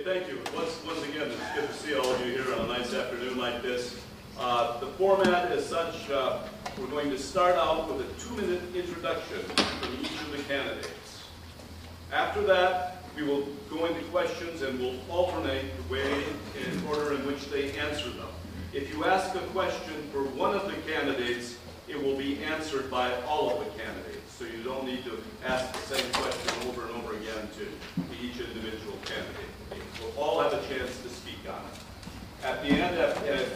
thank you. Once again, it's good to see all of you here on a nice afternoon like this. The format is such, we're going to start out with a 2-minute introduction from each of the candidates. After that, we will go into questions and we'll alternate the way in order in which they answer them. If you ask a question for one of the candidates, it will be answered by all of the candidates. So you don't need to ask the same question over and over again to each individual candidate. We'll all have a chance to speak on it. At the end,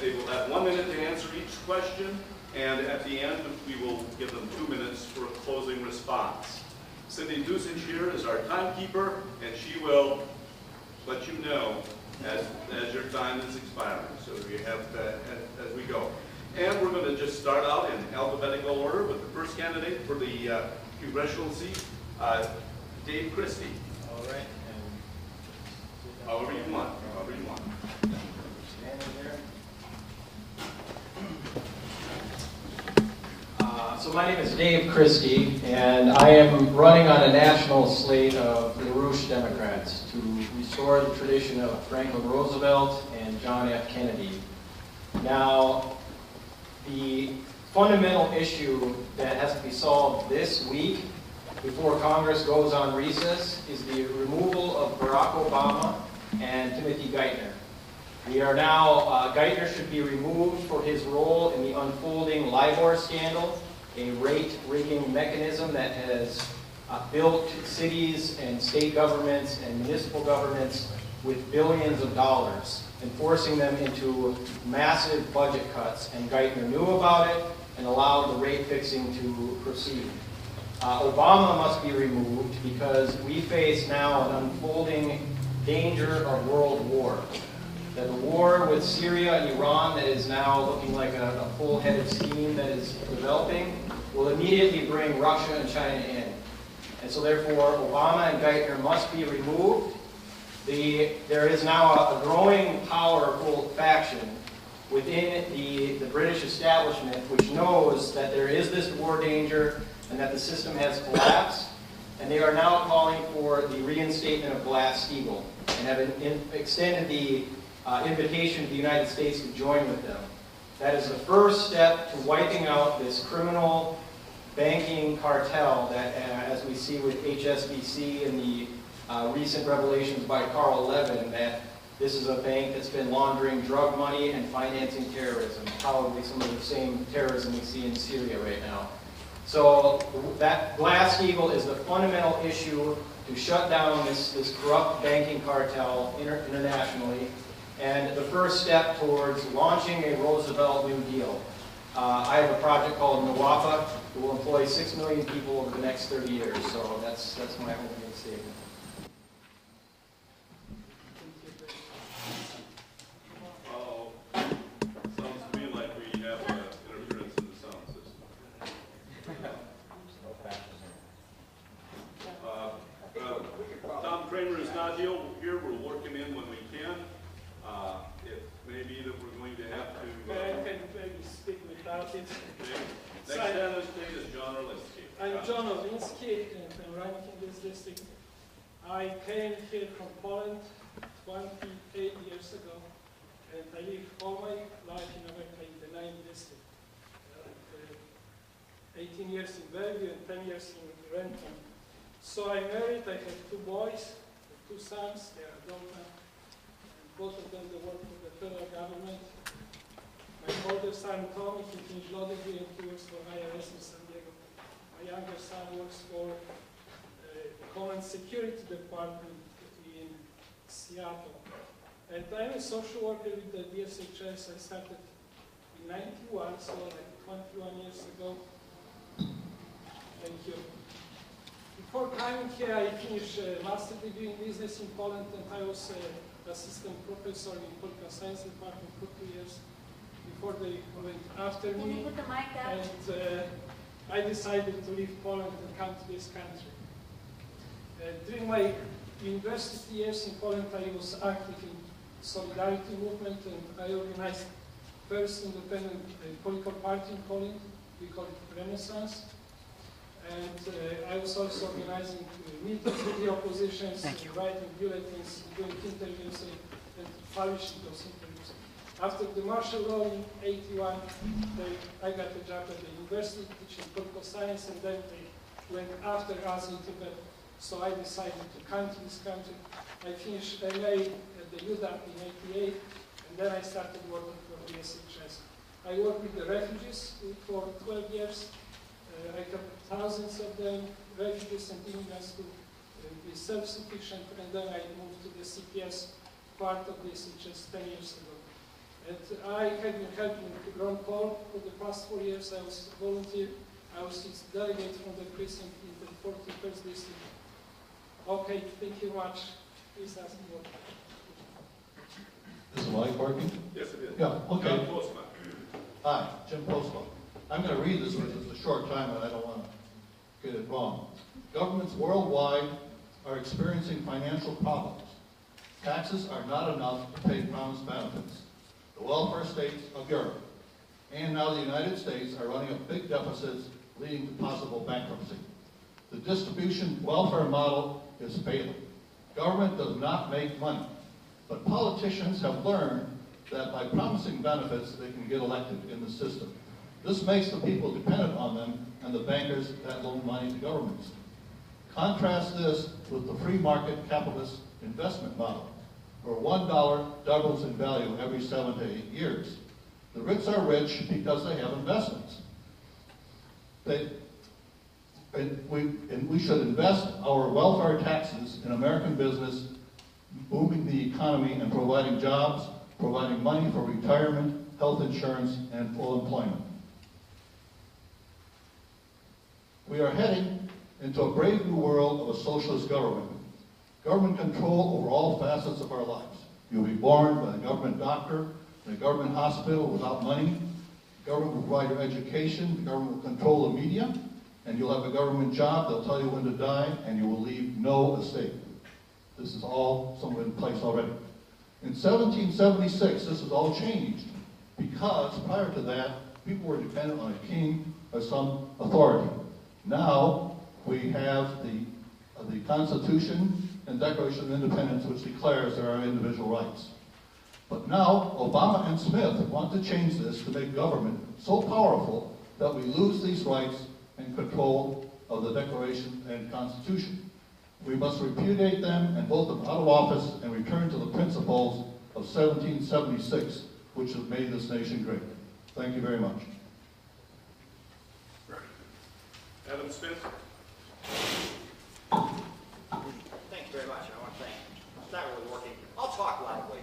they will have 1 minute to answer each question, and at the end, we will give them 2 minutes for a closing response. Cindy Dusich here is our timekeeper, and she will let you know as your time is expiring, so we have as we go. And we're going to just start out in alphabetical order with the first candidate for the congressional seat, Dave Christie. All right. However you want. However you want. Standing there. So my name is Dave Christie, and I am running on a national slate of LaRouche Democrats to restore the tradition of Franklin Roosevelt and John F. Kennedy. Now, the fundamental issue that has to be solved this week before Congress goes on recess is the removal of Barack Obama and Timothy Geithner. We are now, Geithner should be removed for his role in the unfolding LIBOR scandal, a rate-rigging mechanism that has built cities and state governments and municipal governments with billions of dollars, and forcing them into massive budget cuts. And Geithner knew about it and allowed the rate fixing to proceed. Obama must be removed because we face now an unfolding danger of world war. That the war with Syria and Iran that is now looking like a full-headed scheme that is developing will immediately bring Russia and China in. And so therefore, Obama and Geithner must be removed. There is now a growing powerful faction within the British establishment which knows that there is this war danger and that the system has collapsed, and they are now calling for the reinstatement of Glass-Steagall and have extended the invitation to the United States to join with them. That is the first step to wiping out this criminal banking cartel that, as we see with HSBC and the recent revelations by Carl Levin, that this is a bank that's been laundering drug money and financing terrorism, probably some of the same terrorism we see in Syria right now. So that Glass-Steagall is the fundamental issue to shut down this corrupt banking cartel internationally, and the first step towards launching a Roosevelt New Deal. I have a project called NWAPA that will employ 6 million people over the next 30 years, so that's my opening statement. Kramer is not here. We'll work him in when we can. It may be that we're going to have to... I can maybe speak without it. Next candidate is John Orlinski. I'm John Orlinski, and I'm running in this district. I came here from Poland 28 years ago, and I live all my life in America in the 9th district. 18 years in Bellevue and 10 years in Renton. So I'm married, I have 2 boys, 2 sons, they are adult now, and both of them they work for the federal government. My older son, Tommy, he finished law degree and he works for IRS in San Diego. My younger son works for the Homeland Security Department in Seattle. And I'm a social worker with the DSHS. I started in 91, so like 21 years ago. Thank you. Before coming here, I finished a master's degree in business in Poland, and I was an assistant professor in political science department for 2 years before they went after me. Can you put the mic down? And I decided to leave Poland and come to this country. During my university years in Poland, I was active in solidarity movement, and I organized first independent political party in Poland. We call it Renaissance. And I was also organizing meetings with the oppositions, writing bulletins, doing interviews, and publishing those interviews. After the martial law in '81, I got a job at the university teaching political science, and then they went after us in Tibet. So I decided to come to this country. I finished MA at the UDAP in '88, and then I started working for the SHS. I worked with the refugees for 12 years. I have thousands of them, refugees and immigrants, to be self-sufficient, and then I moved to the CPS part of the SHS 10 years ago. And I have been helping Ron Paul for the past 4 years. I was a volunteer. I was his delegate from the precinct in the 41st district. Okay, thank you much. Please ask me what. Is the mic working? Yes, it is. Yeah, okay. John Postma. Hi, Jim Postma. I'm going to read this because it's a short time and I don't want to get it wrong. Governments worldwide are experiencing financial problems. Taxes are not enough to pay promised benefits. The welfare states of Europe and now the United States are running up big deficits leading to possible bankruptcy. The distribution welfare model is failing. Government does not make money, but politicians have learned that by promising benefits they can get elected in the system. This makes the people dependent on them and the bankers that loan money to governments. Contrast this with the free market capitalist investment model, where $1 doubles in value every 7 to 8 years. The rich are rich because they have investments. We should invest our welfare taxes in American business, booming the economy and providing jobs, providing money for retirement, health insurance, and full employment. We are heading into a brave new world of a socialist government. Government control over all facets of our lives. You'll be born by a government doctor, in a government hospital without money. The government will provide your education. The government will control the media. And you'll have a government job. They'll tell you when to die, and you will leave no estate. This is all somewhat in place already. In 1776, this has all changed because prior to that, people were dependent on a king or some authority. Now we have the Constitution and Declaration of Independence, which declares there are individual rights. But now Obama and Smith want to change this to make government so powerful that we lose these rights and control of the Declaration and Constitution. We must repudiate them and vote them out of office and return to the principles of 1776, which have made this nation great. Thank you very much. Adam Smith. Thank you very much. I want to thank, it's not really working. I'll talk loudly.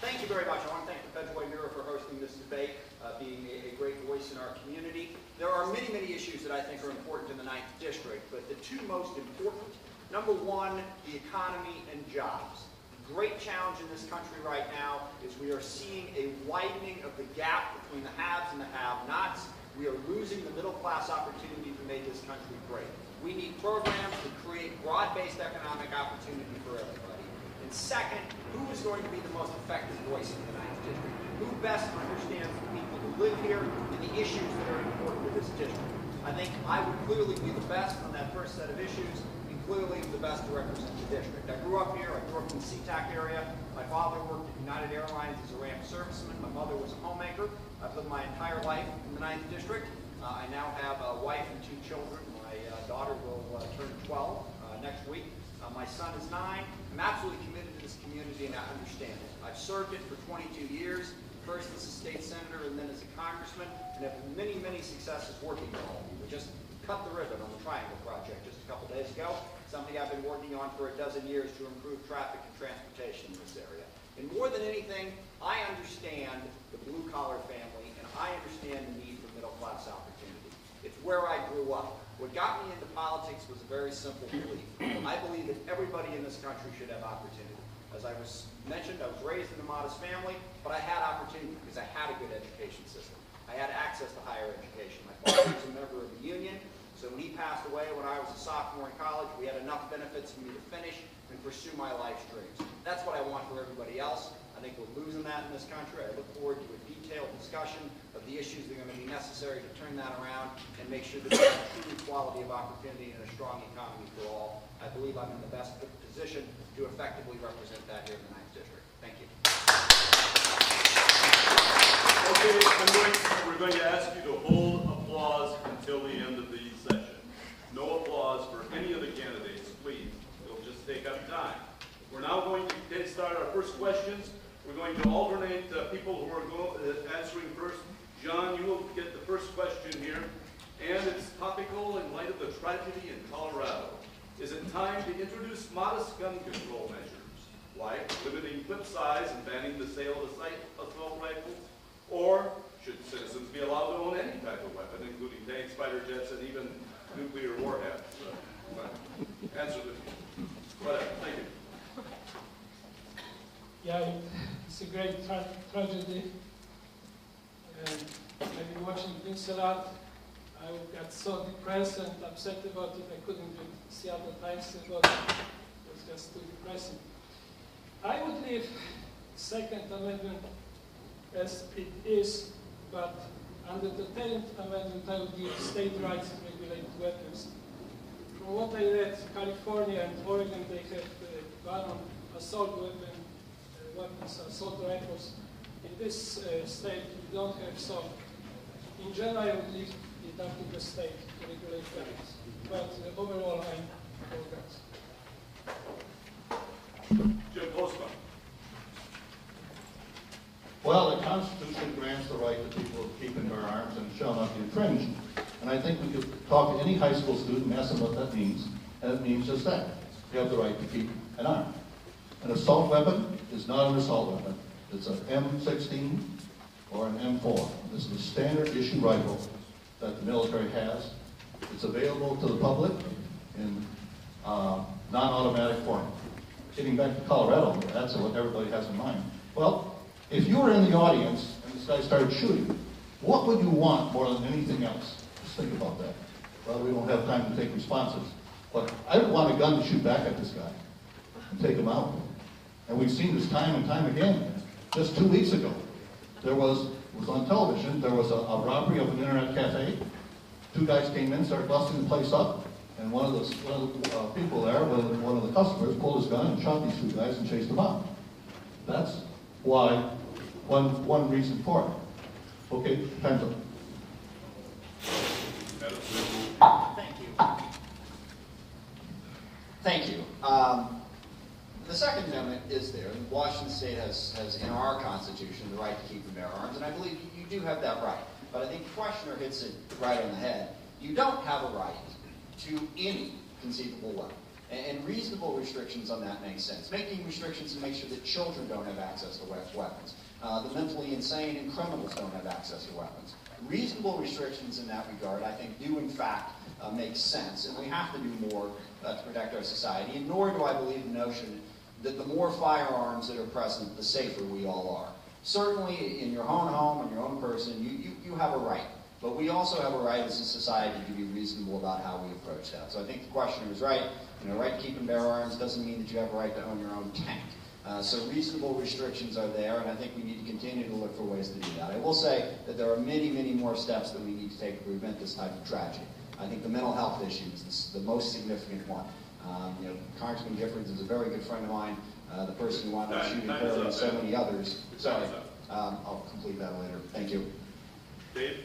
Thank you very much. I want to thank the Federal Bureau for hosting this debate, being a great voice in our community. There are many, many issues that I think are important in the 9th District, but the two most important, number one, the economy and jobs. The great challenge in this country right now is we are seeing a widening of the gap between the haves and the have-nots. We are losing the middle-class opportunity to make this country great. We need programs to create broad-based economic opportunity for everybody. And second, who is going to be the most effective voice in the 9th District? Who best understands the people who live here and the issues that are important to this district? I think I would clearly be the best on that first set of issues, and clearly the best to represent the district. I grew up here. I grew up in the SeaTac area. My father worked at United Airlines as a ramp serviceman. My mother was a homemaker. I've lived my entire life in the 9th District. I now have a wife and 2 children. My daughter will turn 12 next week. My son is 9. I'm absolutely committed to this community and I understand it. I've served it for 22 years, first as a state senator and then as a congressman, and have many, many successes working with all of you. We just cut the ribbon on the Triangle Project just a couple days ago, something I've been working on for a dozen years to improve traffic and transportation in this area. And more than anything, I understand the blue-collar family, and I understand the need for middle-class opportunity. It's where I grew up. What got me into politics was a very simple belief. I believe that everybody in this country should have opportunity. As I was mentioned, I was raised in a modest family, but I had opportunity because I had a good education system. I had access to higher education. My father was a member of the union, so when he passed away when I was a sophomore in college, we had enough benefits for me to finish and pursue my life's dreams. That's what I want for everybody else. I think we're losing that in this country. I look forward to a detailed discussion of the issues that are going to be necessary to turn that around and make sure that we have true equality of opportunity and a strong economy for all. I believe I'm in the best position to effectively represent that here in the 9th District. Thank you. Okay, we're going to ask you to hold applause until the end of the session. No applause for any of the candidates, please. It'll just take up time. We're now going to start our first questions. We're going to alternate people who are answering first. John, you will get the first question here, and it's topical in light of the tragedy in Colorado. Is it time to introduce modest gun control measures, like limiting clip size and banning the sale of assault rifles? Or should citizens be allowed to own any type of weapon, including tanks, fighter jets, and even nuclear warheads? Answer the whatever. Thank you. Yeah, it's a great tragedy. I've been watching this a lot. I got so depressed and upset about it, I couldn't read Seattle Times about it. It was just too depressing. I would leave Second Amendment as it is, but under the 10th Amendment, I would give state rights to regulate weapons. From what I read, California and Oregon, they have ban on assault weapons, assault rifles. In this state, we don't have, so in general, I would leave it up to the state to regulate weapons. But overall, I'm for that. Jim Postma. Well, the Constitution grants the right to people to keep and bear arms and shall not be infringed. And I think we could talk to any high school student and ask them what that means, and it means just that. You have the right to keep an arm. An assault weapon is not an assault weapon. It's an M16 or an M4. This is a standard issue rifle that the military has. It's available to the public in non-automatic form. Getting back to Colorado, that's what everybody has in mind. Well, if you were in the audience and this guy started shooting, what would you want more than anything else? Just think about that. Well, we don't have time to take responses. But I would want a gun to shoot back at this guy and take him out. And we've seen this time and time again. Just 2 weeks ago, it was on television, there was a robbery of an internet cafe. 2 guys came in, started busting the place up, and one of the people there, one of the customers, pulled his gun and shot these 2 guys and chased them out. That's why, one reason for it. Okay, time's up. Thank you. Thank you. The Second Amendment is there, and Washington State has in our Constitution the right to keep and bear arms, and I believe you do have that right. But I think the questioner hits it right on the head. You don't have a right to any conceivable weapon. And reasonable restrictions on that make sense. Making restrictions to make sure that children don't have access to weapons. The mentally insane and criminals don't have access to weapons. Reasonable restrictions in that regard, I think, do in fact make sense. And we have to do more to protect our society. And nor do I believe the notion that the more firearms that are present, the safer we all are. Certainly, in your own home, in your own person, you have a right. But we also have a right as a society to be reasonable about how we approach that. So I think the questioner is right. Right to keep and bear arms doesn't mean that you have a right to own your own tank. So reasonable restrictions are there, and I think we need to continue to look for ways to do that. I will say that there are many, many more steps that we need to take to prevent this type of tragedy. I think the mental health issue is the most significant one. Congressman Giffords is a very good friend of mine, the person who wound up shooting her and so many others. Sorry, I'll complete that later. Thank you. Dave?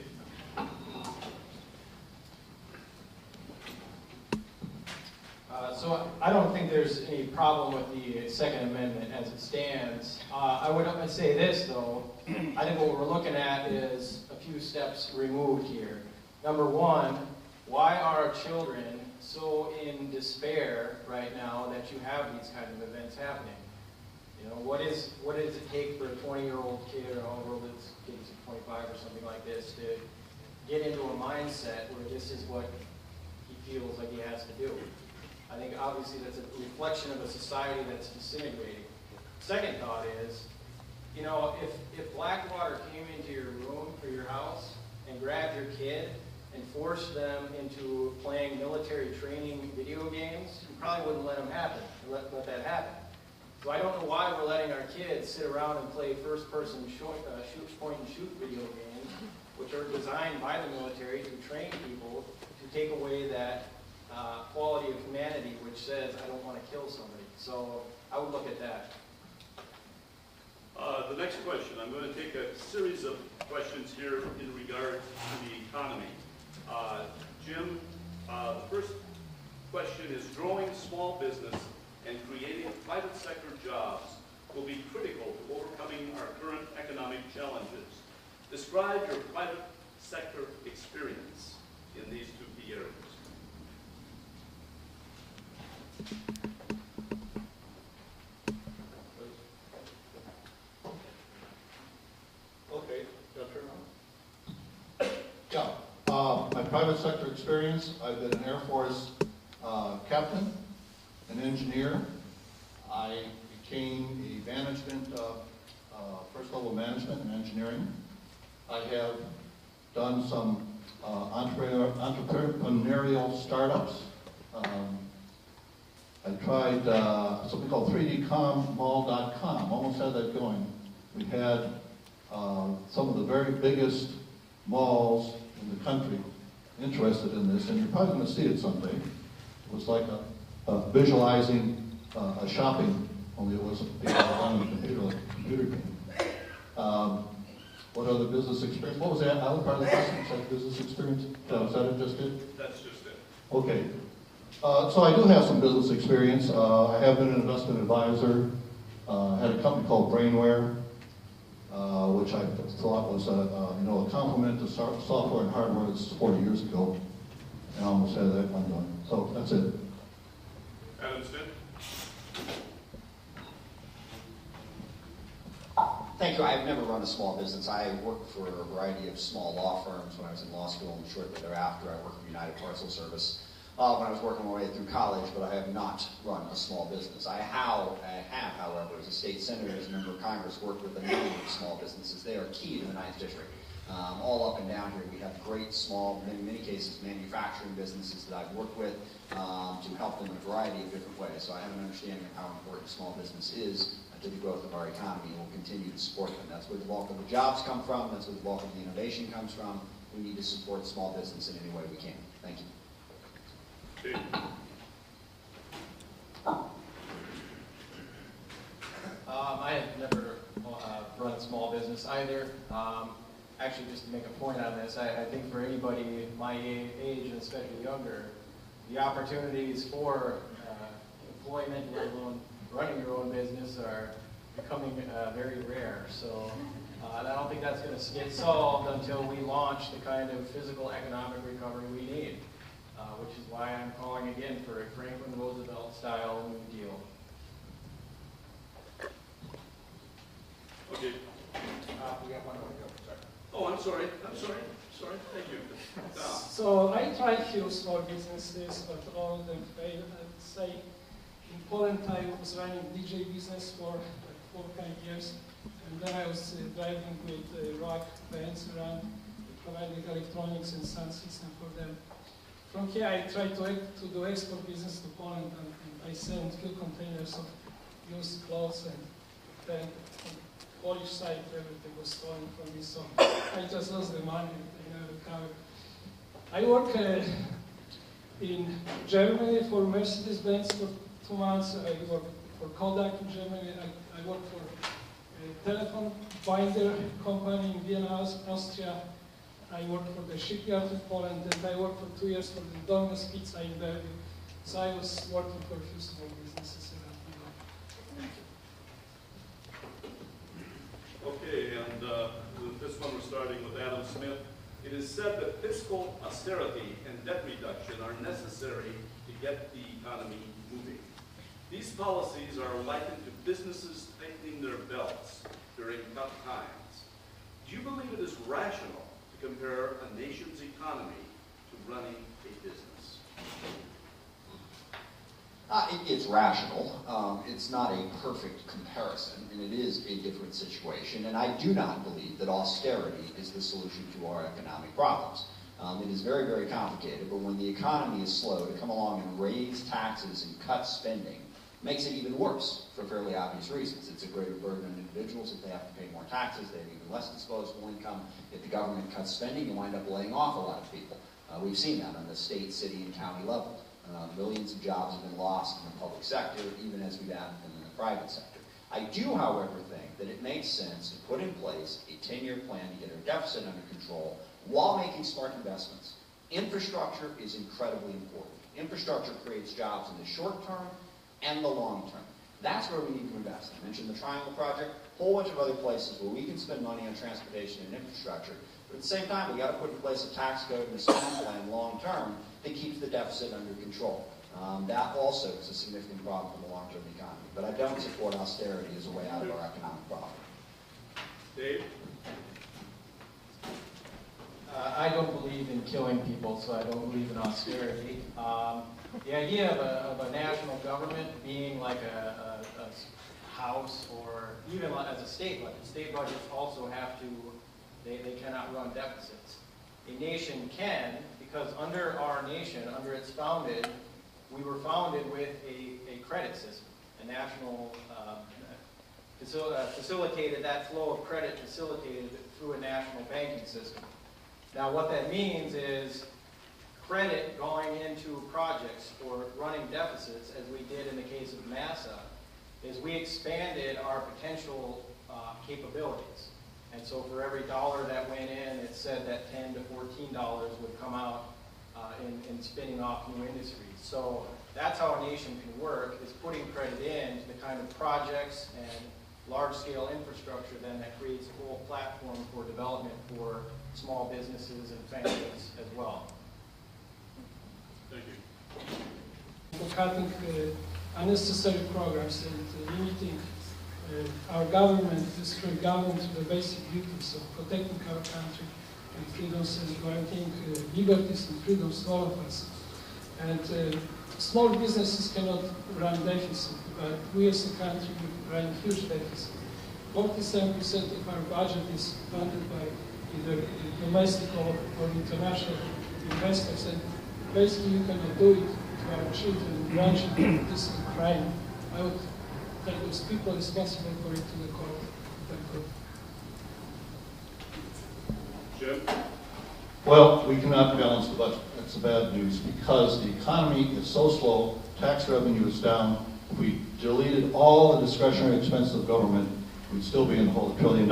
So I don't think there's any problem with the Second Amendment as it stands. I would say this, though. I think what we're looking at is a few steps removed here. Number one, why are children so in despair right now that you have these kind of events happening? What does it take for a 20-year-old kid or however old this kid's 25 or something like this to get into a mindset where this is what he feels like he has to do? I think obviously that's a reflection of a society that's disintegrating. Second thought is, if Blackwater came into your room or your house and grabbed your kid and forced them into playing military training video games, you probably wouldn't let them happen, let that happen. So I don't know why we're letting our kids sit around and play first-person point-and-shoot video games which are designed by the military to train people to take away that quality of humanity which says, I don't want to kill somebody. So I would look at that. The next question, I'm going to take a series of questions here in regard to the economy. Jim, the first question is, growing small business and creating private sector jobs will be critical to overcoming our current economic challenges. Describe your private sector experience in these two key areas. Okay, yeah, my private sector experience, I've been an Air Force captain, an engineer. I became a management, first level management and engineering. I have done some entrepreneurial startups. I tried something called 3dmall.com, almost had that going. We had some of the very biggest malls in the country interested in this, and you're probably going to see it someday. It was like a visualizing a shopping, only it wasn't being done with a computer game. What other business experience? What was that other part of the question? Was that business experience? Was that it just it? That's just it. Okay. So I do have some business experience. I have been an investment advisor. Had a company called Brainware, which I thought was a complement to software and hardware. This is 40 years ago, and I almost had that one done. So that's it. Adam Smith. Thank you. I've never run a small business. I worked for a variety of small law firms when I was in law school, and shortly thereafter I worked for United Parcel Service when I was working my way through college, but I have not run a small business. I have, however, as a state senator, as a member of Congress, worked with a number of small businesses. They are key to the 9th District. All up and down here, we have great small, in many cases, manufacturing businesses that I've worked with to help them in a variety of different ways. So I have an understanding of how important small business is to the growth of our economy, and we'll continue to support them. That's where the bulk of the jobs come from. That's where the bulk of the innovation comes from. We need to support small business in any way we can. Thank you. Steve. I have never run a small business either. Actually, just to make a point on this, I think for anybody my age and especially younger, the opportunities for employment, let alone running your own business, are becoming very rare. So I don't think that's going to get solved until we launch the kind of physical economic recovery we need, which is why I'm calling again for a Franklin Roosevelt style New Deal. Okay. We got one more to go. Sorry. Oh, I'm sorry. Thank you. So I tried few small businesses, but all of them failed. I would say in Poland I was running DJ business for like 4 years, and then I was driving with rock bands around, providing electronics and sound system for them. From here I tried to do export business to Poland, and I sent few containers of used clothes, and then on the Polish side everything was stolen from me, so I just lost the money and I never recovered. I work in Germany for Mercedes-Benz for 2 months. I work for Kodak in Germany. I work for a telephone binder company in Vienna, Austria. I work for the shipyard in Poland, and I worked for 2 years for the Domino's Pizza in Belgium. So I was working for a few small businesses around the world. Thank you. Okay, and with this one we're starting with Adam Smith. It is said that fiscal austerity and debt reduction are necessary to get the economy moving. These policies are likened to businesses tightening their belts during tough times. Do you believe it is rational to compare a nation's economy to running a business? It's rational. It's not a perfect comparison, and it is a different situation. And I do not believe that austerity is the solution to our economic problems. It is very, very complicated, but when the economy is slow, to come along and raise taxes and cut spending makes it even worse for fairly obvious reasons. It's a greater burden on individuals if they have to pay more taxes, they have even less disposable income. If the government cuts spending, you wind up laying off a lot of people. We've seen that on the state, city, and county level. Millions of jobs have been lost in the public sector, even as we've added them in the private sector. I do, however, think that it makes sense to put in place a 10-year plan to get our deficit under control while making smart investments. Infrastructure is incredibly important. Infrastructure creates jobs in the short term and the long term. That's where we need to invest. I mentioned the Triangle Project, a whole bunch of other places where we can spend money on transportation and infrastructure, but at the same time, we've got to put in place a tax code and a spending plan long term that keeps the deficit under control. That also is a significant problem for the long-term economy. But I don't support austerity as a way out of our economic problem. Dave? I don't believe in killing people, so I don't believe in austerity. The idea of a national government being like a house, or even as a state budgets also have to, they cannot run deficits. A nation can, because under our nation, under its founded, we were founded with a credit system, a national, facilitated that flow of credit, facilitated through a national banking system. Now what that means is credit going into projects or running deficits, as we did in the case of NASA, is we expanded our potential capabilities. And so for every dollar that went in, it said that $10 to $14 would come out in spinning off new industries. So that's how a nation can work, is putting credit into the kind of projects and large-scale infrastructure then that creates a whole platform for development for small businesses and families as well. Thank you. For cutting unnecessary programs and limiting our government, district government, to the basic duties of protecting our country and freedoms and granting liberties and freedoms to all of us. And small businesses cannot run deficit, but we as a country run a huge deficit. 47% of our budget is funded by either domestic or international investors, and basically you cannot do it to our children and grandchildren. This is a crime. I would take those people responsible for it to the court. Jim? Well, we cannot balance the budget. That's the bad news, because the economy is so slow, tax revenue is down. If we deleted all the discretionary expenses of government, we'd still be in the hole of $1 trillion.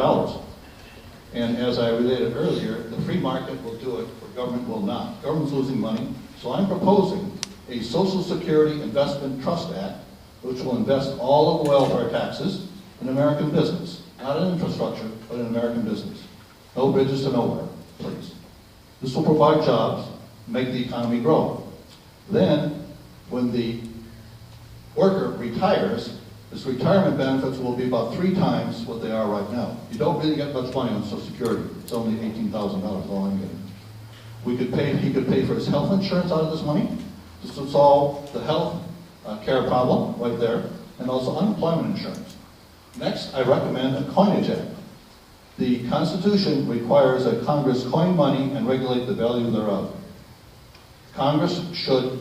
And as I related earlier, the free market will do it, but government will not. Government's losing money, so I'm proposing a Social Security Investment Trust Act, which will invest all of the welfare taxes in American business, not in infrastructure, but in American business. No bridges to nowhere, please. This will provide jobs, make the economy grow. Then, when the worker retires, his retirement benefits will be about 3 times what they are right now. You don't really get much money on Social Security. It's only $18,000, all I'm getting. He could pay for his health insurance out of this money. This would solve the health care problem right there, and also unemployment insurance. Next, I recommend a coinage act. The Constitution requires that Congress coin money and regulate the value thereof. Congress should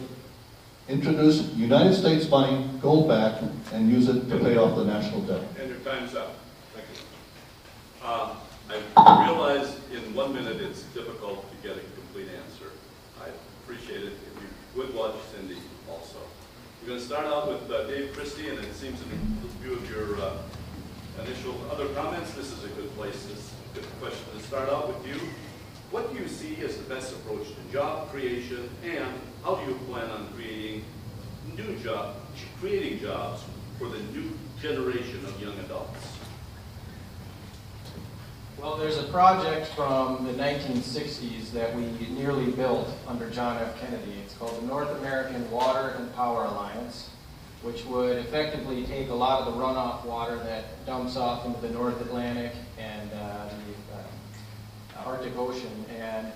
introduce United States money, gold back, and use it to pay off the national debt. And your time's up. Thank you. I realize in 1 minute it's difficult to get a complete answer. I appreciate it if you would watch Cindy also. We're going to start out with Dave Christie, and it seems in view of your initial other comments, this is a good place, this is a good question to start out with you. What do you see as the best approach to job creation, and how do you plan on creating jobs for the new generation of young adults? Well, there's a project from the 1960s that we nearly built under John F. Kennedy. It's called the North American Water and Power Alliance, which would effectively take a lot of the runoff water that dumps off into the North Atlantic and the Arctic Ocean and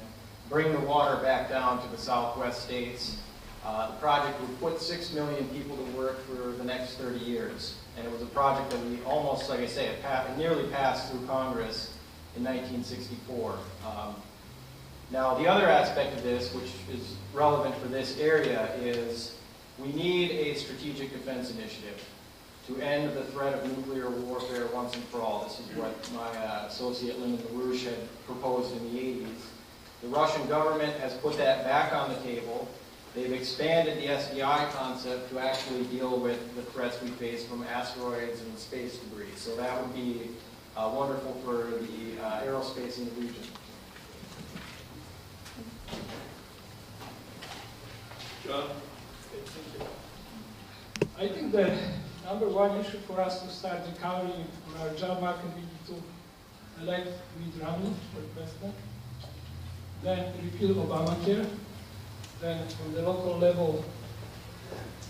bring the water back down to the Southwest states. The project would put 6 million people to work for the next 30 years. And it was a project that we almost, like I say, it nearly passed through Congress in 1964. Now, the other aspect of this, which is relevant for this area, is We need a strategic defense initiative to end the threat of nuclear warfare once and for all. This is what my associate Lyndon LaRouche had proposed in the 80s. The Russian government has put that back on the table. They've expanded the SDI concept to actually deal with the threats we face from asteroids and space debris. So that would be wonderful for the aerospace in the region. John? I think the number one issue for us to start recovering on our job market would be to elect Romney for president, then repeal Obamacare, then on the local level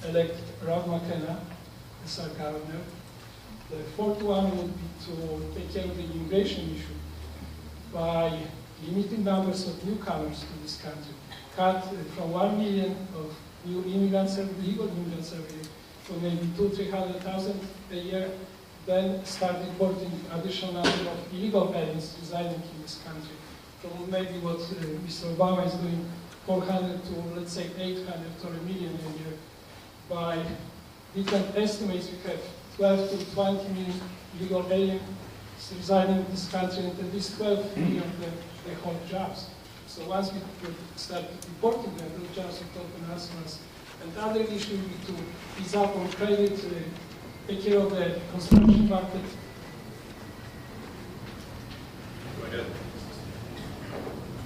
elect Rob McKenna as our governor. The fourth one would be to take care of the immigration issue by limiting numbers of newcomers to this country. Cut from 1 million of new immigrants, legal immigrants every year, to maybe 200,000–300,000 a year, then start importing additional number of illegal aliens residing in this country. From maybe what Mr. Obama is doing, 400 to, let's say, 800 or 1 million a year. By different estimates, we have 12 to 20 million illegal aliens residing in this country, and these 12 million, they hold jobs. So once we start importing them, those jobs will open us for us. And the other issue would be to ease up on credit, take care of the construction market. Go ahead.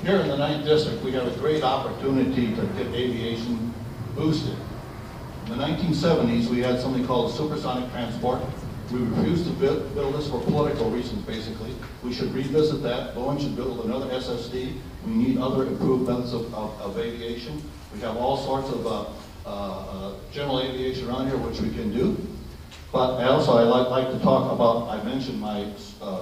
Here in the 9th District, we have a great opportunity to get aviation boosted. In the 1970s, we had something called supersonic transport. We refused to build this for political reasons, basically. We should revisit that. Boeing should build another SSD. We need other improved methods of aviation. We have all sorts of general aviation around here, which we can do. But also, I'd like to talk about, I mentioned my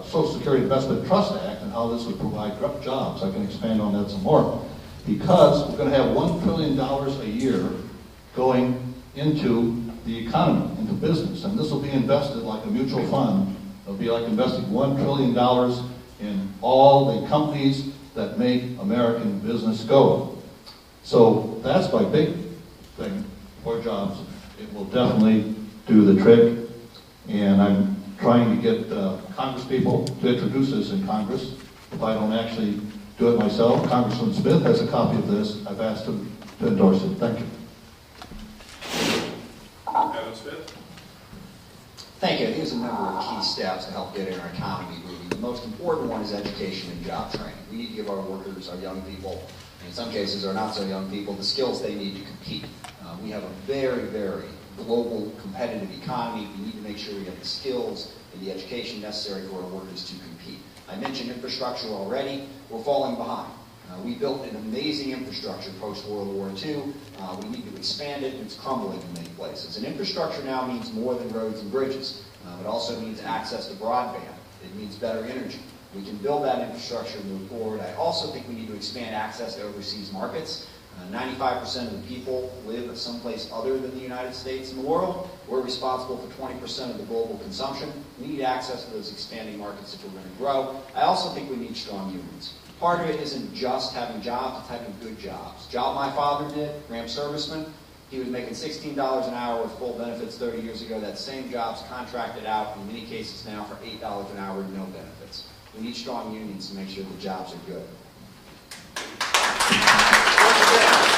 Social Security Investment Trust Act and how this would provide jobs. I can expand on that some more. Because we're going to have $1 trillion a year going into the economy, into business. And this will be invested like a mutual fund. It'll be like investing $1 trillion in all the companies that make American business go. So that's my big thing for jobs. It will definitely do the trick. And I'm trying to get Congress people to introduce this in Congress. If I don't actually do it myself, Congressman Smith has a copy of this. I've asked him to endorse it. Thank you. Thank you. I think there's a number of key steps to help get our economy moving. The most important one is education and job training. We need to give our workers, our young people, and in some cases our not so young people, the skills they need to compete. We have a very, very global competitive economy. We need to make sure we have the skills and the education necessary for our workers to compete. I mentioned infrastructure already. We're falling behind. We built an amazing infrastructure post-World War II. We need to expand it, and it's crumbling in many places. And infrastructure now means more than roads and bridges. It also means access to broadband. It means better energy. We can build that infrastructure and move forward. I also think we need to expand access to overseas markets. 95% of the people live someplace other than the United States in the world. We're responsible for 20% of the global consumption. We need access to those expanding markets if we're going to grow. I also think we need strong unions. Part of it isn't just having jobs, it's having good jobs. Job my father did, Ram Serviceman, he was making $16 an hour with full benefits 30 years ago. That same job's contracted out in many cases now for $8 an hour with no benefits. We need strong unions to make sure the jobs are good.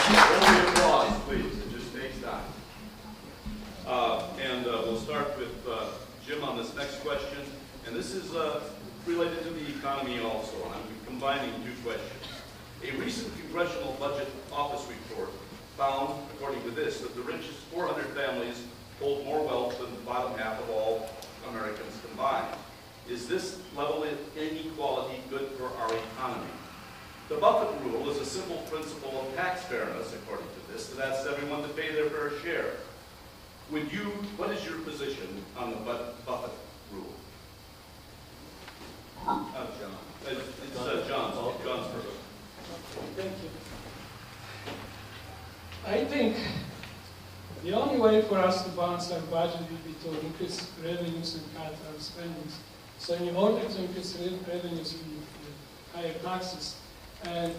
Round of applause, please. It just takes time. We'll start with Jim on this next question. And this is related to the economy also. I'm combining two questions. A recent Congressional Budget Office report found, according to this, that the richest 400 families hold more wealth than the bottom half of all Americans combined. Is this level of inequality good for our economy? The Buffett rule is a simple principle of tax fairness, according to this, that asks everyone to pay their fair share. What is your position on the Buffett rule? John. It's John's first. Thank you. I think the only way for us to balance our budget would be to increase revenues and cut our spendings. So in order to increase revenues, we need higher taxes. And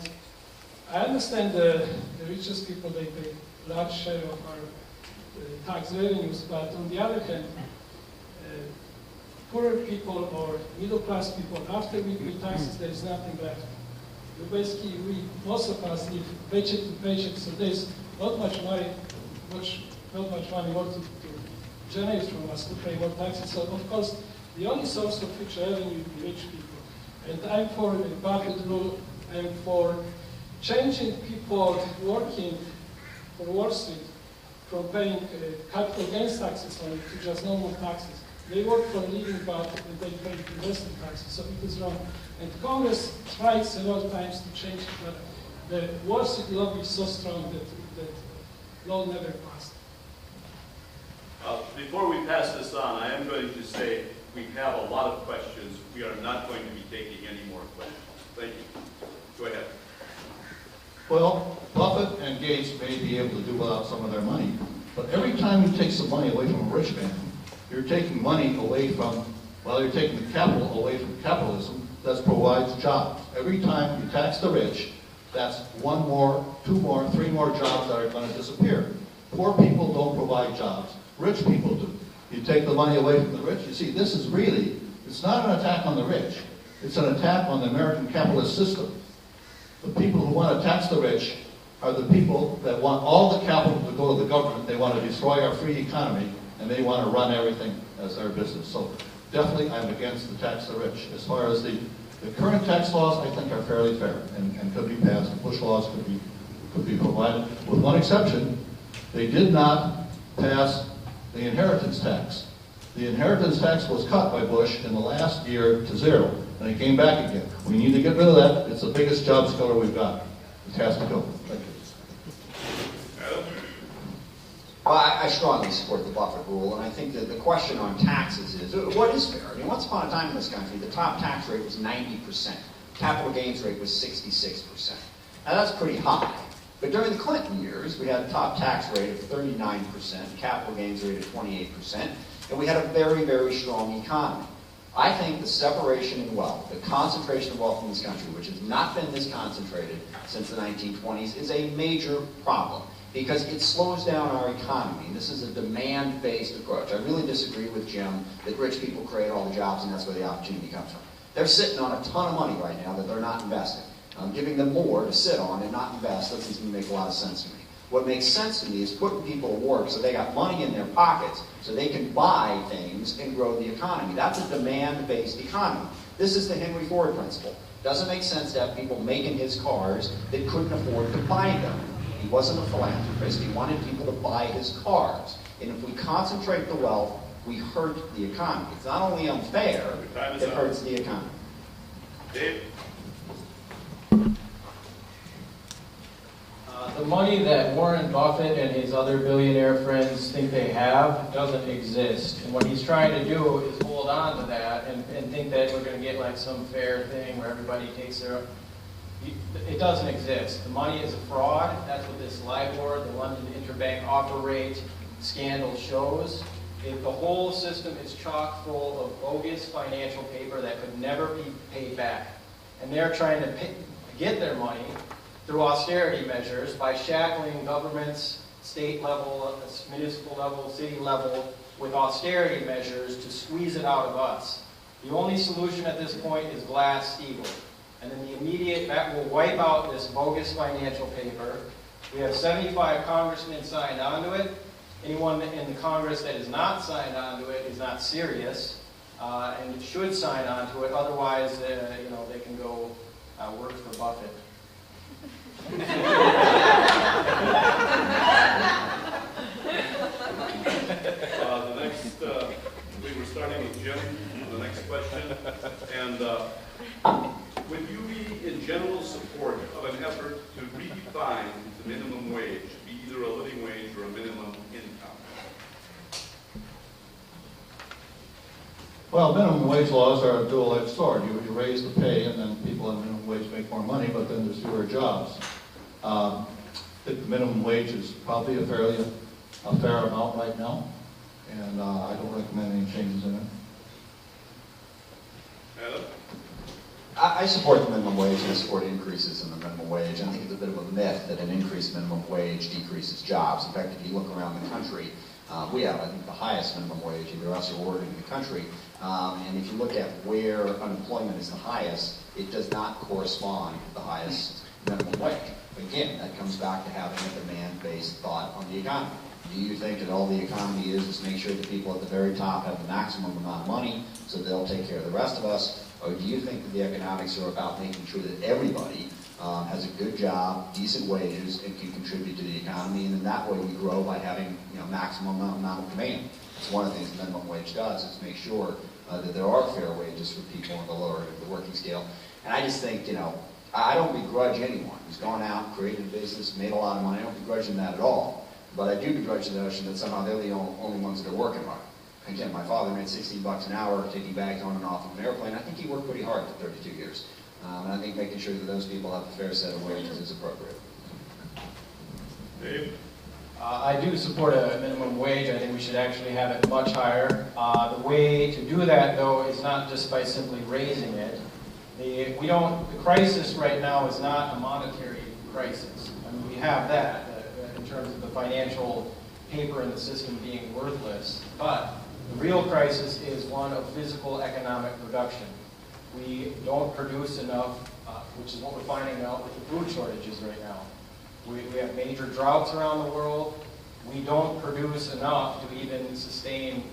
I understand the richest people, they pay a large share of our tax revenues, but on the other hand, poorer people or middle-class people, after we pay taxes, there is nothing left. Basically, most of us live paycheck to paycheck, so there's not much money more to generate from us to pay more taxes. So, of course, the only source of future revenue would be rich people. And I'm for a bucket rule. I'm for changing people working for Wall Street from paying capital gains taxes only to just normal taxes. They work for a living, but they pay investment taxes, so it is wrong. And Congress tried several times to change it, but the Wall Street lobby is so strong that law never passed. Before we pass this on, I am going to say we have a lot of questions. We are not going to be taking any more questions. Thank you. Go ahead. Well, Buffett and Gates may be able to do without some of their money, but every time you take some money away from a rich man, you're taking money away from, well, you're taking the capital away from capitalism that provides jobs. Every time you tax the rich, that's one more, two more, three more jobs that are going to disappear. Poor people don't provide jobs. Rich people do. You take the money away from the rich. You see, this is really, it's not an attack on the rich. It's an attack on the American capitalist system. The people who want to tax the rich are the people that want all the capital to go to the government. They want to destroy our free economy, and they want to run everything as their business. So definitely I'm against the tax the rich. As far as the current tax laws, I think are fairly fair and could be passed. The Bush laws could be provided. With one exception, they did not pass the inheritance tax. The inheritance tax was cut by Bush in the last year to zero, and it came back again. We need to get rid of that. It's the biggest job killer we've got. It has to go. Thank you. Well, I strongly support the Buffett rule, and I think that the question on taxes is, what is fair? I mean, once upon a time in this country, the top tax rate was 90%. Capital gains rate was 66%. Now, that's pretty high. But during the Clinton years, we had a top tax rate of 39%, capital gains rate of 28%, and we had a very, very strong economy. I think the separation in wealth, the concentration of wealth in this country, which has not been this concentrated since the 1920s, is a major problem because it slows down our economy. This is a demand-based approach. I really disagree with Jim that rich people create all the jobs and that's where the opportunity comes from. They're sitting on a ton of money right now that they're not investing. I'm giving them more to sit on and not invest. That doesn't make a lot of sense to me. What makes sense to me is putting people to work so they got money in their pockets so they can buy things and grow the economy. That's a demand-based economy. This is the Henry Ford principle. Doesn't make sense to have people making his cars that couldn't afford to buy them. He wasn't a philanthropist. He wanted people to buy his cars. And if we concentrate the wealth, we hurt the economy. It's not only unfair, it hurts the economy. Dave? The money that Warren Buffett and his other billionaire friends think they have doesn't exist. And what he's trying to do is hold on to that and think that we're going to get like some fair thing where everybody takes their own. It doesn't exist. The money is a fraud. That's what this LIBOR, the London Interbank Offer Rate scandal shows. The whole system is chock full of bogus financial paper that could never be paid back. And they're trying to get their money through austerity measures by shackling governments, state level, municipal level, city level, with austerity measures to squeeze it out of us. The only solution at this point is Glass-Steagall. And then the immediate, that will wipe out this bogus financial paper. We have 75 congressmen signed onto it. Anyone in the Congress that is not signed onto it is not serious, and should sign onto it. Otherwise, they can go work for Buffett. The next, we were starting with Jim, the next question. And would you be in general support of an effort to redefine the minimum wage, be either a living wage or a minimum income? Well, minimum wage laws are a dual-edged sword. You raise the pay, and then people on minimum wage make more money, but then there's fewer jobs. I think the minimum wage is probably a fair amount right now, and I don't recommend any changes in it. Adam? I support the minimum wage and I support increases in the minimum wage. I think it's a bit of a myth that an increased minimum wage decreases jobs. In fact, if you look around the country, We have, I think, the highest minimum wage, either us or Oregon in the country. And if you look at where unemployment is the highest, it does not correspond with the highest minimum wage. Again, that comes back to having a demand-based thought on the economy. Do you think that all the economy is make sure that people at the very top have the maximum amount of money so they'll take care of the rest of us? Or do you think that the economics are about making sure that everybody has a good job, decent wages, and can contribute to the economy, and in that way we grow by having maximum amount of demand? It's one of the things the minimum wage does, is make sure that there are fair wages for people on the lower end of the working scale. And I just think, I don't begrudge anyone who's gone out, created a business, made a lot of money. I don't begrudge them that at all. But I do begrudge the notion that somehow they're the only ones that are working hard. Again, my father made $16 an hour taking bags on and off of an airplane. I think he worked pretty hard for 32 years. And I think making sure that those people have a fair set of wages is appropriate. Dave? I do support a minimum wage. I think we should actually have it much higher. The way to do that, though, is not just by simply raising it. The crisis right now is not a monetary crisis. I mean, we have that in terms of the financial paper in the system being worthless. But the real crisis is one of physical economic production. We don't produce enough, which is what we're finding out with the food shortages right now. We have major droughts around the world. We don't produce enough to even sustain,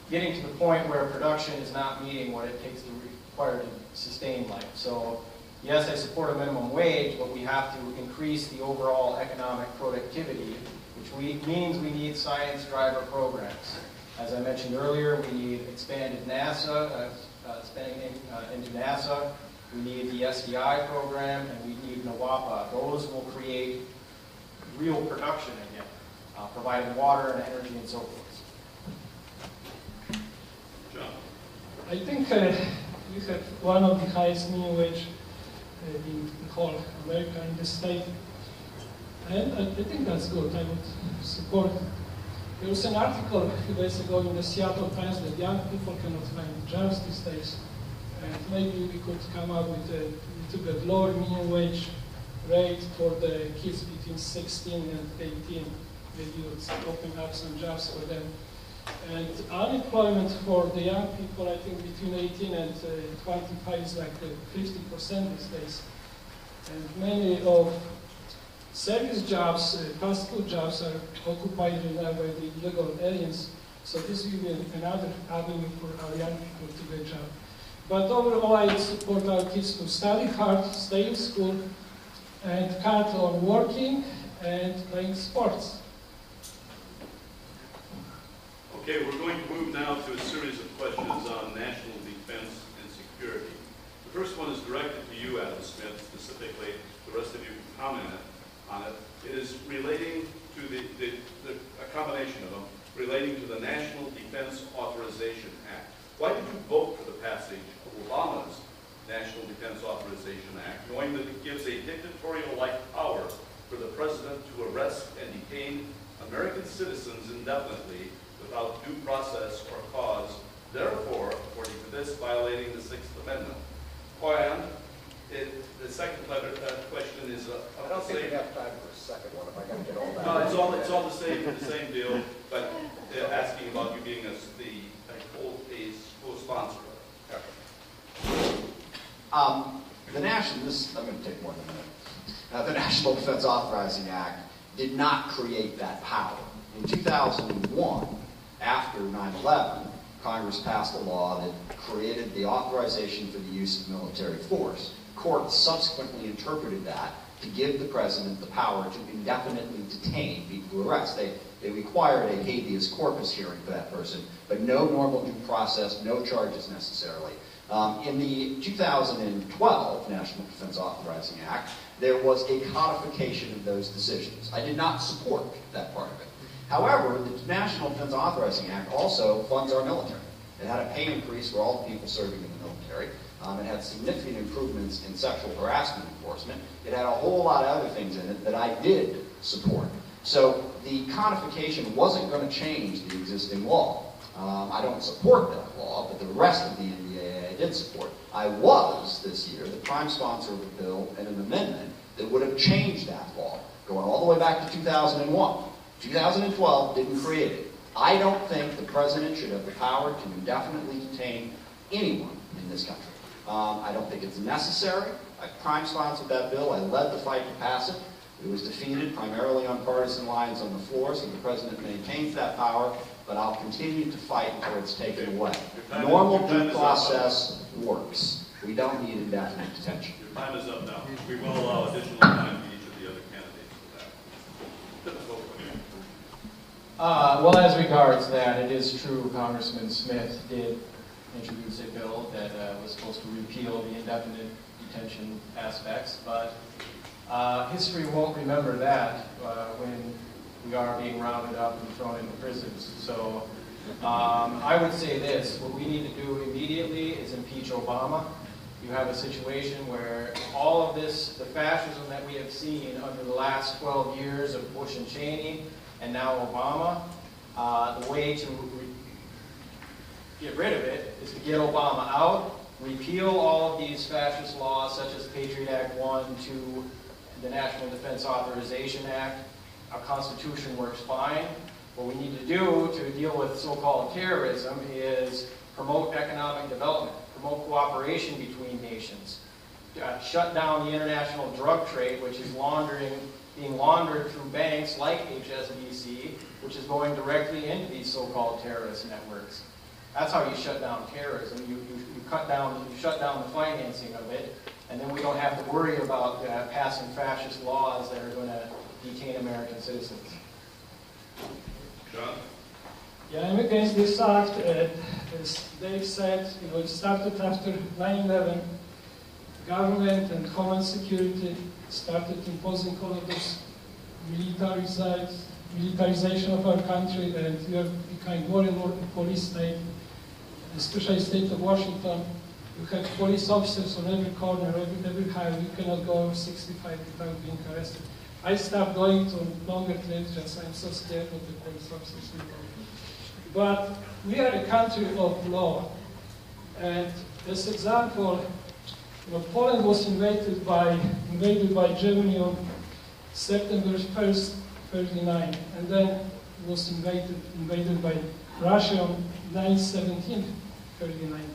getting to the point where production is not meeting what it takes to require to sustain life. So yes, I support a minimum wage, but we have to increase the overall economic productivity, which means we need science driver programs. As I mentioned earlier, we need expanded NASA, spending into NASA. We need the SDI program, and we need NWAPA. Those will create real production again, providing water and energy and so forth. John? I think we have one of the highest minimum wage in the whole America in the state. And I think that's good. I would support it. There was an article a few days ago in the Seattle Times that young people cannot find jobs these days. And maybe we could come up with a little bit lower minimum wage rate for the kids between 16 and 18. Maybe it's open up some jobs for them. And unemployment for the young people, I think between 18 and 25 is like 50% these days. And many of service jobs, fast food jobs are occupied by the illegal aliens. So this will be another avenue for our young people to get a job. But overall, I support our kids to study hard, stay in school, and cut on working and playing sports. Okay, we're going to move now to a series of questions on national defense and security. The first one is directed to you, Adam Smith, specifically. The rest of you can comment on it. It is relating to a combination of them, relating to the National Defense Authorization Act. Why did you vote for the passage of Obama's National Defense Authorization Act, knowing that it gives a dictatorial-like power for the president to arrest and detain American citizens indefinitely without due process or cause, therefore, according to this, violating the Sixth Amendment? And the second question is I don't think we have time for a second one if I got to get all that. No, it's all the same deal, but asking about you being a co-sponsor of it. I'm going to take more than a minute. The National Defense Authorizing Act did not create that power. In 2001, after 9/11, Congress passed a law that created the authorization for the use of military force. Courts subsequently interpreted that to give the president the power to indefinitely detain people who arrest. They required a habeas corpus hearing for that person, but no normal due process, no charges necessarily. In the 2012 National Defense Authorizing Act, there was a codification of those decisions. I did not support that part of it. However, the National Defense Authorizing Act also funds our military. It had a pay increase for all the people serving in the military. It had significant improvements in sexual harassment enforcement. It had a whole lot of other things in it that I did support. So the codification wasn't going to change the existing law. I don't support that law, but the rest of the NDAA I did support. I was, this year, the prime sponsor of a bill and an amendment that would have changed that law, going all the way back to 2001. 2012 didn't create it. I don't think the president should have the power to indefinitely detain anyone in this country. I don't think it's necessary. I crime-sponsored that bill. I led the fight to pass it. It was defeated primarily on partisan lines on the floor, so the president maintains that power, but I'll continue to fight until it's taken away. Normal due process works. We don't need indefinite detention. Your time is up now. We will allow additional time to each of the other candidates for that. Well, as regards that, it is true Congressman Smith did introduce a bill that was supposed to repeal the indefinite detention aspects, but history won't remember that when we are being rounded up and thrown into prisons. So I would say this, what we need to do immediately is impeach Obama. You have a situation where all of this, the fascism that we have seen under the last 12 years of Bush and Cheney, and now Obama, the way to get rid of it is to get Obama out, repeal all of these fascist laws such as Patriot Act 1, 2, the National Defense Authorization Act. Our Constitution works fine. What we need to do to deal with so-called terrorism is promote economic development, promote cooperation between nations, shut down the international drug trade, which is being laundered through banks like HSBC, which is going directly into these so-called terrorist networks. That's how you shut down terrorism. You shut down the financing of it, and then we don't have to worry about passing fascist laws that are going to detain American citizens. John? Yeah, I'm against this act. As Dave said, it started after 9/11. Government and Homeland Security started imposing all of this militarization of our country, and we are becoming more and more a police state, especially the state of Washington. You have police officers on every corner, every highway. You cannot go over 65 without being arrested. I stopped going to longer trips just I'm so scared of the police officers. But we are a country of law. And as example, Poland was invaded by Germany on September 1st, 1939, and then it was invaded by Russia on 9/17/39.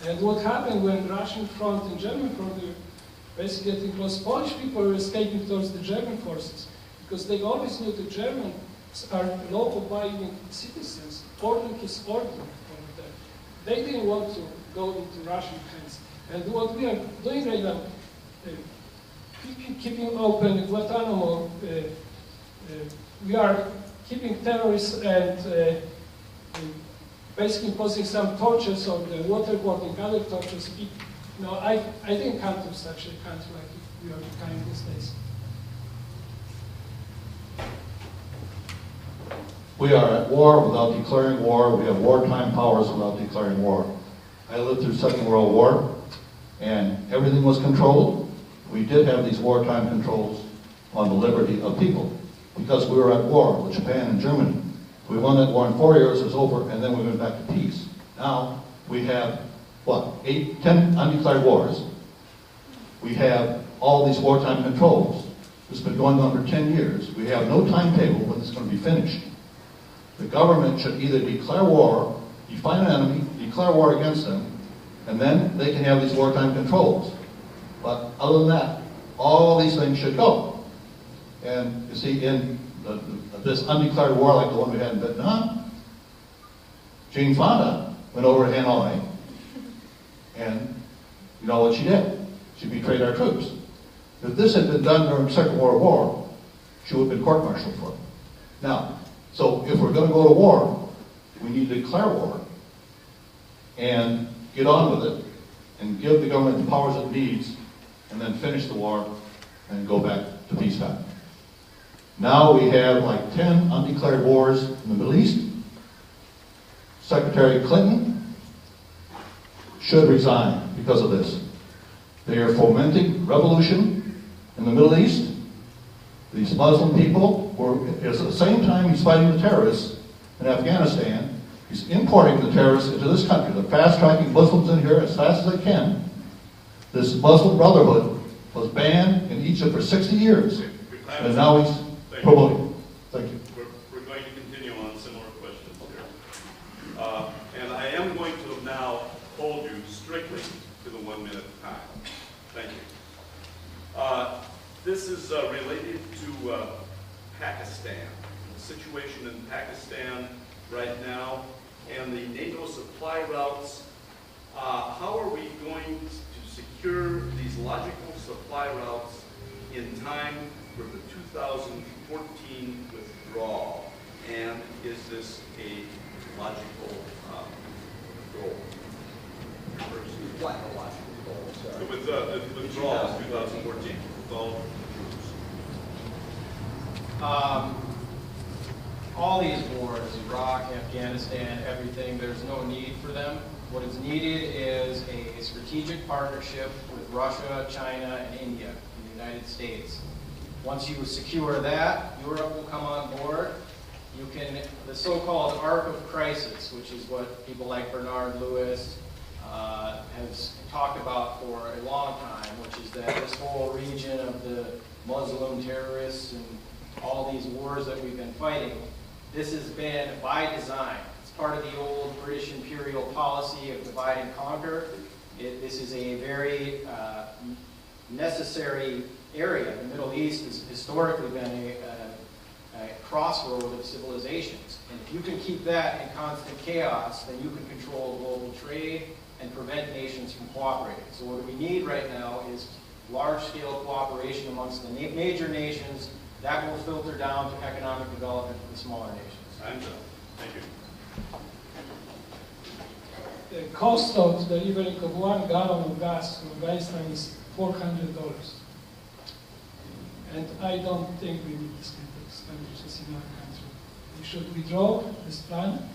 And what happened when Russian front and German front were basically getting close? Polish people were escaping towards the German forces because they always knew the Germans are law-abiding citizens. Order is order over there. They didn't want to go into Russian hands. And what we are doing right now, keeping open Guantanamo, we are keeping terrorists and basically imposing some tortures on the waterboarding, other tortures. No, I didn't come to such a country like we are becoming these days. We are at war without declaring war. We have wartime powers without declaring war. I lived through Second World War, and everything was controlled. We did have these wartime controls on the liberty of people because we were at war with Japan and Germany. We won that war in 4 years, it was over, and then we went back to peace. Now, we have, 10 undeclared wars. We have all these wartime controls. It's been going on for 10 years. We have no timetable when it's going to be finished. The government should either declare war, define an enemy, declare war against them, and then they can have these wartime controls. But other than that, all these things should go. And you see, in this undeclared war like the one we had in Vietnam, Jane Fonda went over to Hanoi, and you know what she did? She betrayed our troops. If this had been done during the Second World War, she would have been court-martialed for it. Now, so if we're going to go to war, we need to declare war and get on with it and give the government the powers it needs and then finish the war and go back to peacetime. Now we have like 10 undeclared wars in the Middle East. Secretary Clinton should resign because of this. They are fomenting revolution in the Middle East. These Muslim people were, at the same time he's fighting the terrorists in Afghanistan, he's importing the terrorists into this country. They're fast-tracking Muslims in here as fast as they can. This Muslim Brotherhood was banned in Egypt for 60 years. And now he's promoting. Thank you. Pakistan. The situation in Pakistan right now and the NATO supply routes. How are we going to secure these logical supply routes in time for the 2014 withdrawal? And is this a logical goal? What a logical goal, sir. The withdrawal of 2014. Withdrawal all these wars, Iraq, Afghanistan, everything, there's no need for them. What is needed is a strategic partnership with Russia, China, and India, and the United States. Once you secure that, Europe will come on board. You can, the so-called arc of crisis, which is what people like Bernard Lewis has talked about for a long time, which is that this whole region of the Muslim terrorists and all these wars that we've been fighting, this has been by design. It's part of the old British imperial policy of divide and conquer. This is a very necessary area. The Middle East has historically been a crossroad of civilizations. And if you can keep that in constant chaos, then you can control global trade and prevent nations from cooperating. So what we need right now is large-scale cooperation amongst the major nations. That will filter down to economic development for the smaller nations. I'm done. Thank you. The cost of delivering of 1 gallon of gas from Afghanistan is $400. And I don't think we need this kind of expenditures in our country. We should withdraw this plan,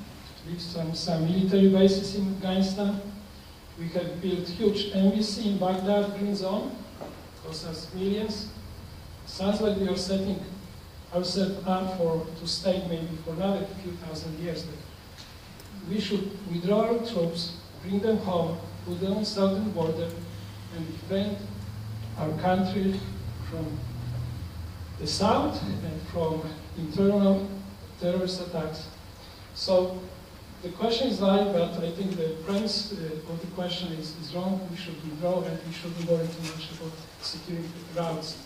leave some military bases in Afghanistan. We have built huge embassy in Baghdad, Green Zone, cost us millions. Sounds like we are setting ourselves up to stay maybe for another few thousand years. But we should withdraw our troops, bring them home, put them on the southern border, and defend our country from the south and from internal terrorist attacks. So the question is live, but I think the premise of the question is wrong. We should withdraw, and we shouldn't worry too much about securing routes.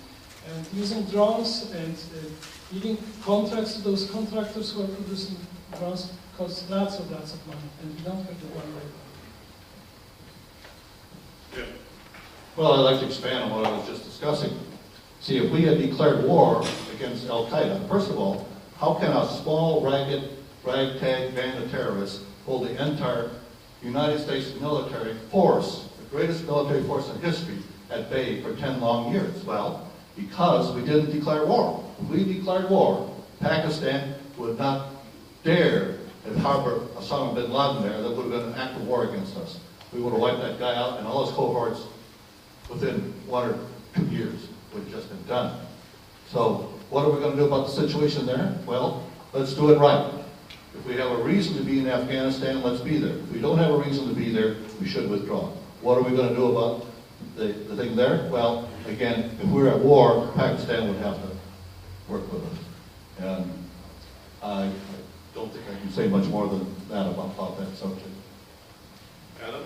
And using drones and giving contracts to those contractors who are producing drones costs lots of money, and we don't have the one-way. Yeah. Well, I'd like to expand on what I was just discussing. See, if we had declared war against Al-Qaeda, first of all, how can a small, ragged, ragtag band of terrorists hold the entire United States military force, the greatest military force in history, at bay for 10 long years? Well, because we didn't declare war. If we declared war, Pakistan would not dare have harbored Osama bin Laden there. That would have been an act of war against us. We would have wiped that guy out and all his cohorts within 1 or 2 years. Would have just been done. So what are we going to do about the situation there? Well, let's do it right. If we have a reason to be in Afghanistan, let's be there. If we don't have a reason to be there, we should withdraw. What are we going to do about the thing there? Well, again, if we're at war, Pakistan would have to work with us. And I don't think I can say much more than that about that subject. Adam?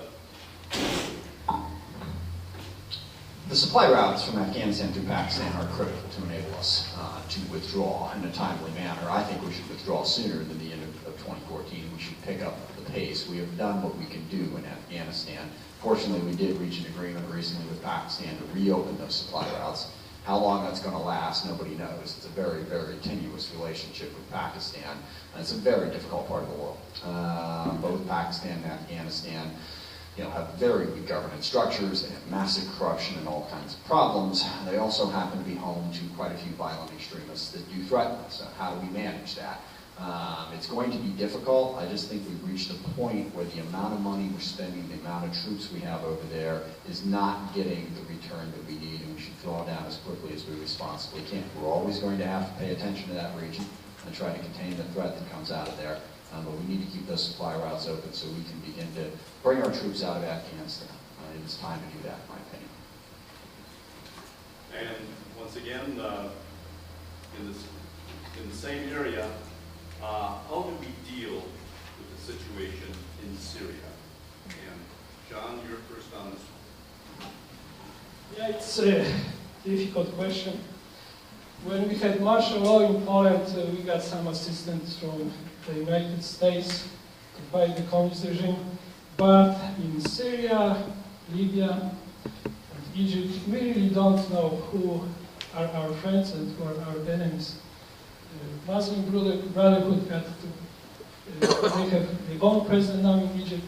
The supply routes from Afghanistan to Pakistan are critical to enable us to withdraw in a timely manner. I think we should withdraw sooner than the end of 2014. We should pick up the pace. We have done what we can do in Afghanistan. Fortunately, we did reach an agreement recently with Pakistan to reopen those supply routes. How long that's going to last, nobody knows. It's a very, very tenuous relationship with Pakistan, and it's a very difficult part of the world. Both Pakistan and Afghanistan have very weak governance structures. They have massive corruption and all kinds of problems. They also happen to be home to quite a few violent extremists that do threaten us. So how do we manage that? It's going to be difficult. I just think we've reached a point where the amount of money we're spending, the amount of troops we have over there is not getting the return that we need, and we should draw down as quickly as we responsibly can. We're always going to have to pay attention to that region and try to contain the threat that comes out of there. But we need to keep those supply routes open so we can begin to bring our troops out of Afghanistan. It's time to do that, in my opinion. And once again, in the same area, how do we deal with the situation in Syria? And John, you're first on this one. Yeah, it's a difficult question. when we had martial law in Poland, we got some assistance from the United States to fight the communist regime. But in Syria, Libya, and Egypt, we really don't know who are our friends and who are our enemies. Muslim Brotherhood got to, they have their own president now in Egypt.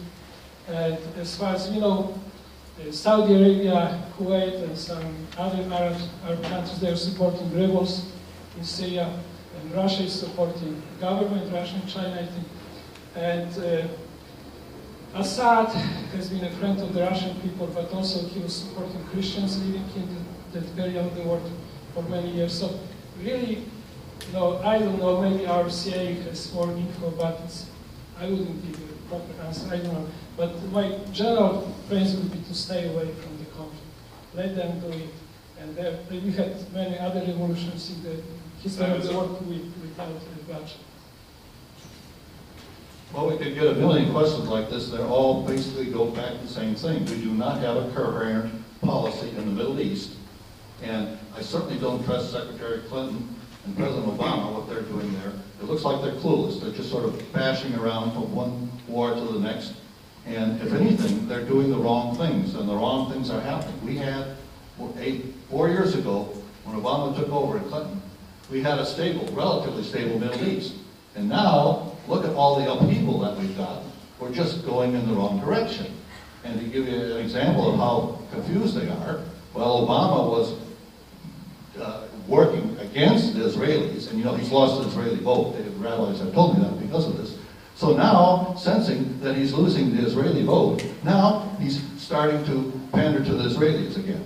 And as far as you know, Saudi Arabia, Kuwait, and some other Arab countries, they are supporting rebels in Syria, and Russia is supporting government, Russia and China, I think. And Assad has been a friend of the Russian people, but also he was supporting Christians living in that area of the world for many years. So really, I don't know, maybe our CIA has more info, but I wouldn't give you a proper answer, I don't know. But my general phrase would be to stay away from the conflict. Let them do it. And we had many other revolutions in the history of the world without bloodshed. Well, we could get a million questions like this. They all basically go back to the same thing. We do not have a coherent policy in the Middle East. And I certainly don't trust Secretary Clinton and President Obama, what they're doing there. It looks like they're clueless. They're just sort of bashing around from one war to the next. And if anything, they're doing the wrong things, and the wrong things are happening. We had, 4 years ago, when Obama took over in Clinton, we had a stable, relatively stable Middle East. And now, look at all the upheaval that we've got. We're just going in the wrong direction. And to give you an example of how confused they are, well, Obama was working against the Israelis, and he's lost the Israeli vote. The rabbis have told me that because of this. So now, sensing that he's losing the Israeli vote, now he's starting to pander to the Israelis again.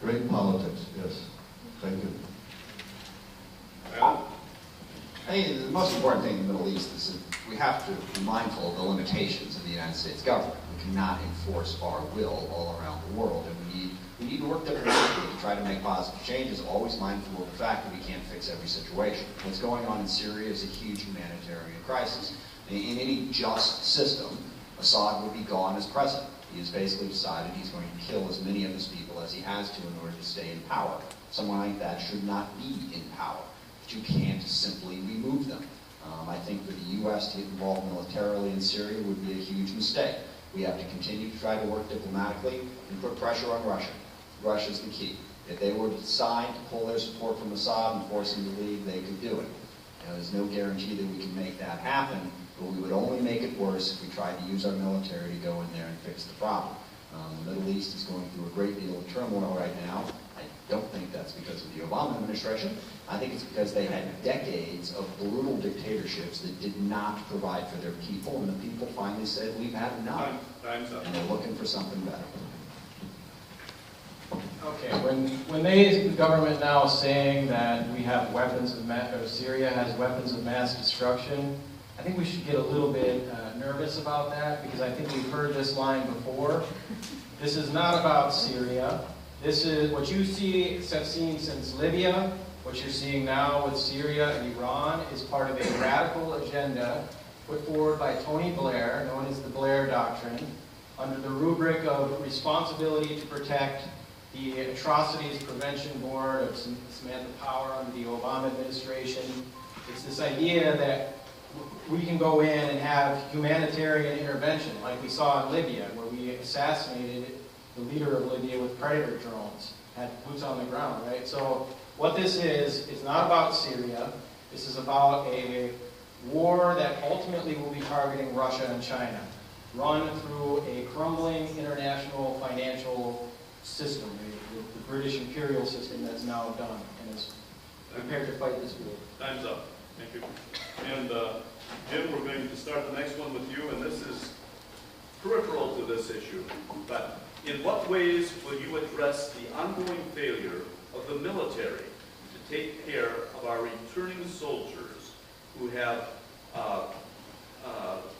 Great politics, yes. Thank you. I think the most important thing in the Middle East is that we have to be mindful of the limitations of the United States government. We cannot enforce our will all around the world, and we need to work diplomatically to try to make positive changes, always mindful of the fact that we can't fix every situation. What's going on in Syria is a huge humanitarian crisis. In any just system, Assad would be gone as president. He has basically decided he's going to kill as many of his people as he has to in order to stay in power. Someone like that should not be in power. But you can't simply remove them. I think for the U.S. to get involved militarily in Syria would be a huge mistake. We have to continue to try to work diplomatically and put pressure on Russia. Russia's the key. If they were to decide to pull their support from Assad and force him to leave, they could do it. There's no guarantee that we can make that happen, but we would only make it worse if we tried to use our military to go in there and fix the problem. The Middle East is going through a great deal of turmoil right now. I don't think that's because of the Obama administration. I think it's because they had decades of brutal dictatorships that did not provide for their people, and the people finally said, we've had enough. Time's up. And they're looking for something better. Okay, when the government now is saying that we have weapons of or Syria has weapons of mass destruction, I think we should get a little bit nervous about that, because I think we've heard this line before. This is not about Syria. This is what you have seen since Libya. What you're seeing now with Syria and Iran is part of a radical agenda put forward by Tony Blair, known as the Blair Doctrine, under the rubric of responsibility to protect the Atrocities Prevention Board of Samantha Power under the Obama administration. It's this idea that we can go in and have humanitarian intervention, like we saw in Libya, where we assassinated the leader of Libya with Predator drones, had boots on the ground, right? So what this is, it's not about Syria. This is about a war that ultimately will be targeting Russia and China, run through a crumbling international financial system, the British imperial system that's now done and is prepared to fight this war. Time's up. Thank you. And Jim, we're going to start the next one with you, and this is peripheral to this issue. But in what ways will you address the ongoing failure of the military to take care of our returning soldiers who have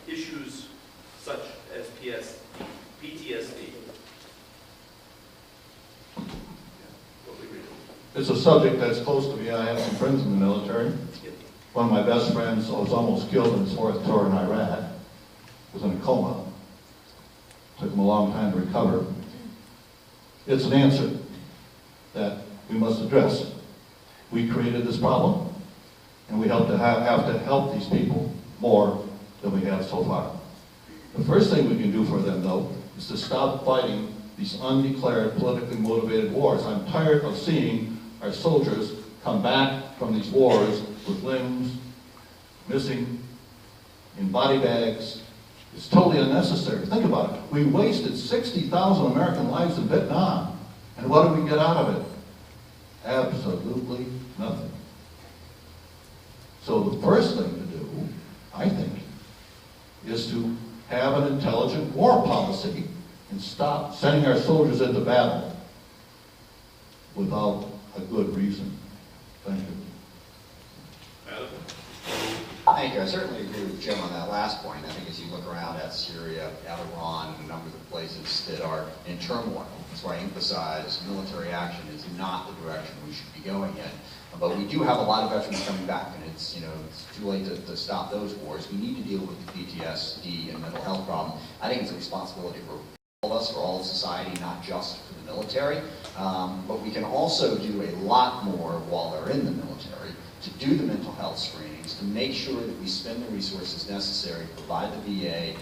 issues such as PTSD? It's a subject that's close to me. I have some friends in the military. One of my best friends was almost killed in his 4th tour in Iraq. Was in a coma. Took him a long time to recover. It's an answer that we must address. We created this problem, and we have to help these people more than we have so far. The first thing we can do for them, though, is to stop fighting these undeclared, politically motivated wars. I'm tired of seeing our soldiers come back from these wars with limbs missing, in body bags. It's totally unnecessary. Think about it. We wasted 60,000 American lives in Vietnam, and what did we get out of it? Absolutely nothing. So the first thing to do, I think, is to have an intelligent war policy and stop sending our soldiers into battle without a good reason. Thank you. Adam? Thank you. I certainly agree with Jim on that last point. I think as you look around at Syria, at Iran, and a number of the places that are in turmoil, that's why I emphasize military action is not the direction we should be going in. But we do have a lot of veterans coming back, and it's too late to stop those wars. We need to deal with the PTSD and mental health problem. I think it's a responsibility for all of us, for all of society, not just for the military. But we can also do a lot more while they're in the military to do the mental health screenings, to make sure that we spend the resources necessary to provide the VA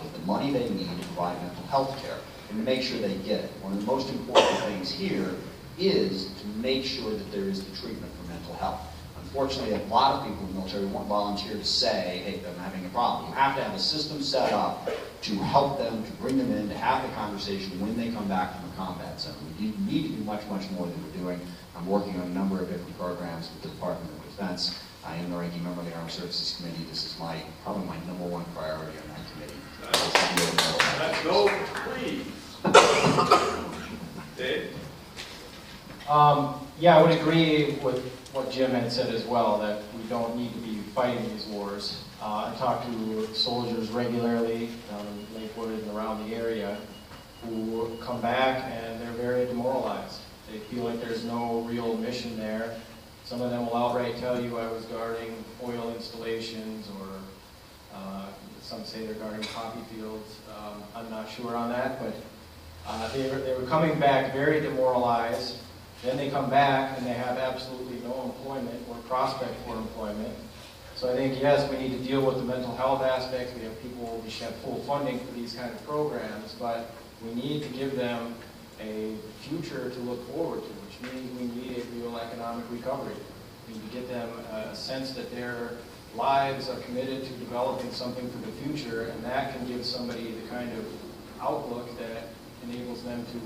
with the money they need to provide mental health care, and to make sure they get it. One of the most important things here is to make sure that there is the treatment for mental health. Unfortunately, a lot of people in the military won't volunteer to say, hey, I'm having a problem. You have to have a system set up to help them, to bring them in, to have the conversation when they come back from a combat zone. We need to do much, much more than we're doing. I'm working on a number of different programs with the Department of Defense. I am the ranking member of the Armed Services Committee. This is probably my #1 priority on that committee. That's no, please. Dave? Yeah, I would agree with what Jim had said as well, that we don't need to be fighting these wars. I talk to soldiers regularly down in Lakewood and around the area who come back and they're very demoralized. They feel like there's no real mission there. Some of them will outright tell you I was guarding oil installations, or some say they're guarding poppy fields. I'm not sure on that, but they were coming back very demoralized. Then they come back and they have absolutely no employment or prospect for employment. So I think, yes, we need to deal with the mental health aspects. We have people, we should have full funding for these kind of programs, but we need to give them a future to look forward to, which means we need a real economic recovery. We need to get them a sense that their lives are committed to developing something for the future, and that can give somebody the kind of outlook that enables them to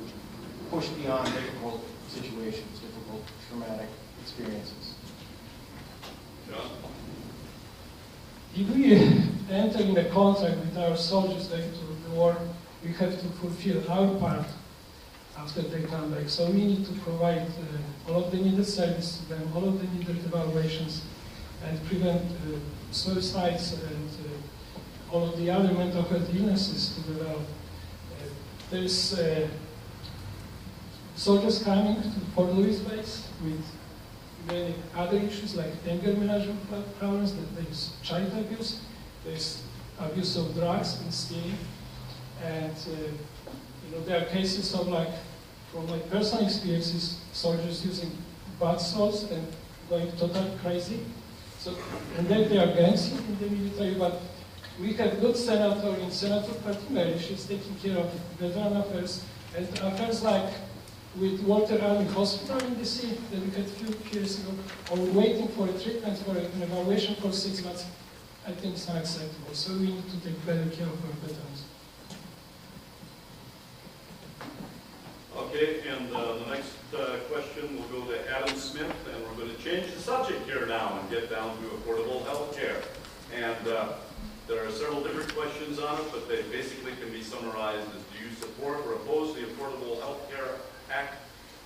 push beyond difficult situations, difficult traumatic experiences. John? If we enter in a contract with our soldiers going to the war, we have to fulfill our part after they come back. So we need to provide all of the needed service to them, all of the needed evaluations, and prevent suicides and all of the other mental health illnesses to develop. There's soldiers coming to Fort Lewis base with many other issues like anger management problems, there's child abuse, there's abuse of drugs and stealing, and there are cases of, like, from my personal experiences, soldiers using bath salts and going totally crazy. So, and then there are gangs in the military, but we have good senator in Senator Partimeri. She's taking care of veteran affairs, and affairs like with Walter Army Hospital in DC that we had a few years ago, or waiting for a treatment for an evaluation for 6 months. I think it's not acceptable. So we need to take better care of our veterans. Okay, and the next question will go to Adam Smith, and we're going to change the subject here now and get down to affordable health care. And there are several different questions on it, but they basically can be summarized as: do you support or oppose the Affordable Health Care Act?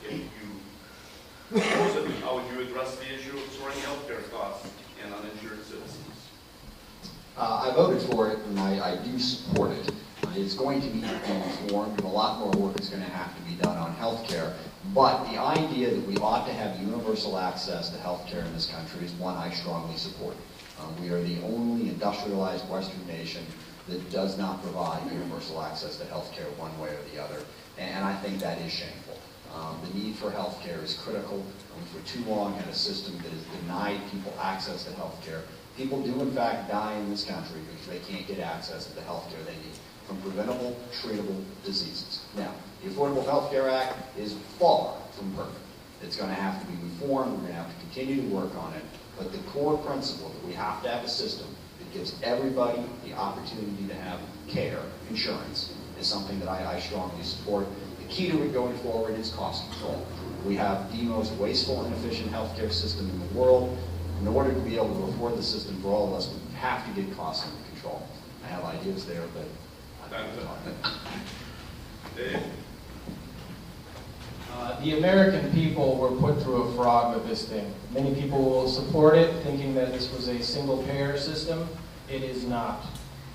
If you oppose it, how would you address the issue of soaring health care costs and uninsured citizens? I voted for it, and I do support it. It's going to be reformed, and a lot more work is going to have to be done on health care. But the idea that we ought to have universal access to health care in this country is one I strongly support. We are the only industrialized Western nation that does not provide universal access to health care one way or the other, and I think that is shameful. The need for health care is critical. We for too long had a system that has denied people access to health care. People do in fact die in this country because they can't get access to the health care they need from preventable, treatable diseases. Now, the Affordable Health Care Act is far from perfect. It's going to have to be reformed. We're going to have to continue to work on it. But the core principle that we have to have a system that gives everybody the opportunity to have care, insurance, is something that I strongly support. The key to it going forward is cost control. We have the most wasteful and inefficient healthcare system in the world. In order to be able to afford the system for all of us, we have to get costs under control. I have ideas there, but I'm not talking. Dave? The American people were put through a frog with this thing. Many people will support it, thinking that this was a single-payer system. It is not.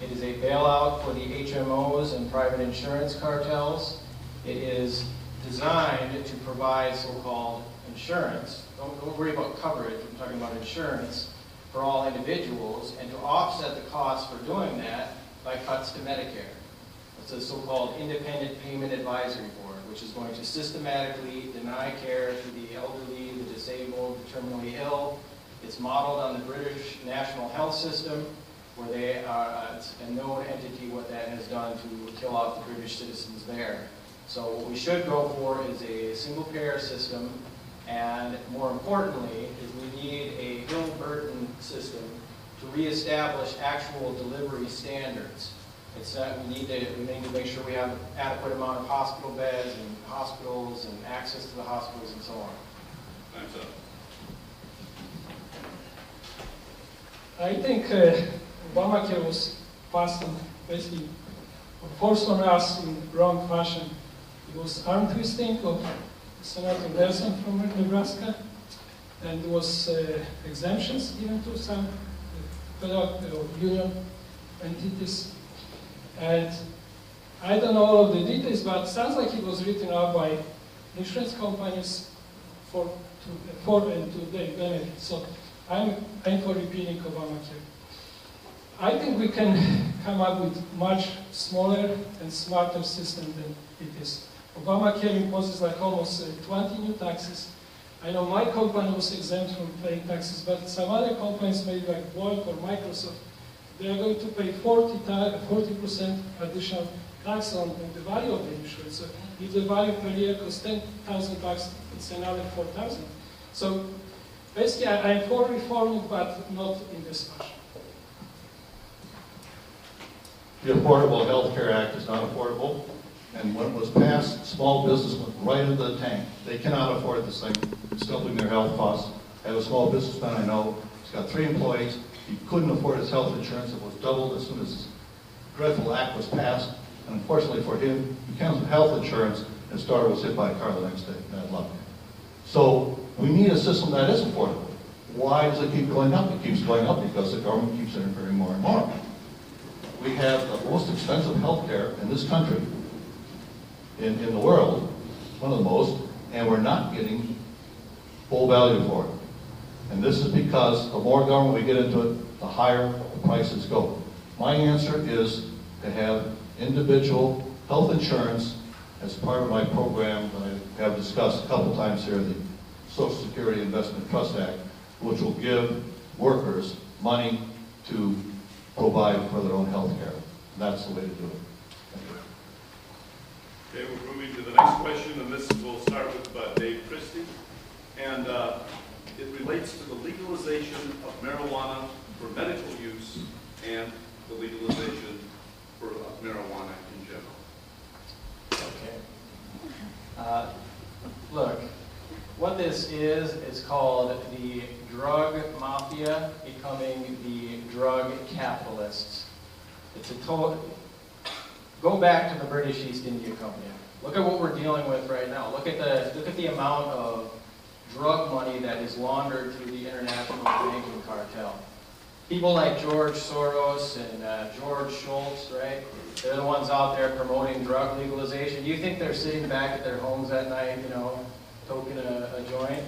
It is a bailout for the HMOs and private insurance cartels. It is designed to provide so-called insurance. Don't worry about coverage. I'm talking about insurance for all individuals, and to offset the costs for doing that by cuts to Medicare. It's a so-called Independent Payment Advisory Board, which is going to systematically deny care to the elderly, the disabled, the terminally ill. It's modeled on the British National Health System, where they are, it's a known entity what that has done to kill off the British citizens there. So what we should go for is a single-payer system, and more importantly, is we need a Hill-Burton system to reestablish actual delivery standards. It's that we need to make sure we have an adequate amount of hospital beds and hospitals and access to the hospitals and so on. Time's up. I think Obamacare was passed and basically forced on us in the wrong fashion. It was arm twisting of Senator Nelson from Nebraska, and there was exemptions given to some federal union entities. And I don't know all of the details, but it sounds like it was written up by insurance companies for and to their benefit. So I'm for repealing Obamacare. I think we can come up with much smaller and smarter system than it is. Obamacare imposes like almost 20 new taxes. I know my company was exempt from paying taxes, but some other companies, maybe like Boeing or Microsoft, they are going to pay 40% additional tax on the value of the insurance. So if the value per year costs $10,000, it's another $4,000. So basically, I'm for reforming, but not in this fashion. The Affordable Health Care Act is not affordable, and when it was passed, small business went right into the tank. They cannot afford this thing. It's doubling their health costs. I have a small businessman I know. He's got 3 employees. He couldn't afford his health insurance. It was doubled as soon as this dreadful act was passed. And unfortunately for him, he canceled health insurance. His daughter was hit by a car the next day. Bad luck. So we need a system that is affordable. Why does it keep going up? It keeps going up because the government keeps interfering more and more. We have the most expensive health care in this country, in the world, one of the most, and we're not getting full value for it. And this is because the more government we get into it, the higher the prices go. My answer is to have individual health insurance as part of my program that I have discussed a couple times here, the Social Security Investment Trust Act, which will give workers money to provide for their own health care. That's the way to do it. Okay, we're moving to the next question, and this will start with Dave Christie. And it relates to the legalization of marijuana for medical use and the legalization for marijuana in general. Okay. Look, what this is called the drug mafia becoming the drug capitalists. It's a total. Go back to the British East India Company. Look at what we're dealing with right now. Look at the amount of drug money that is laundered through the international banking cartel. People like George Soros and George Shultz, right? They're the ones out there promoting drug legalization. Do you think they're sitting back at their homes at night, toking a joint?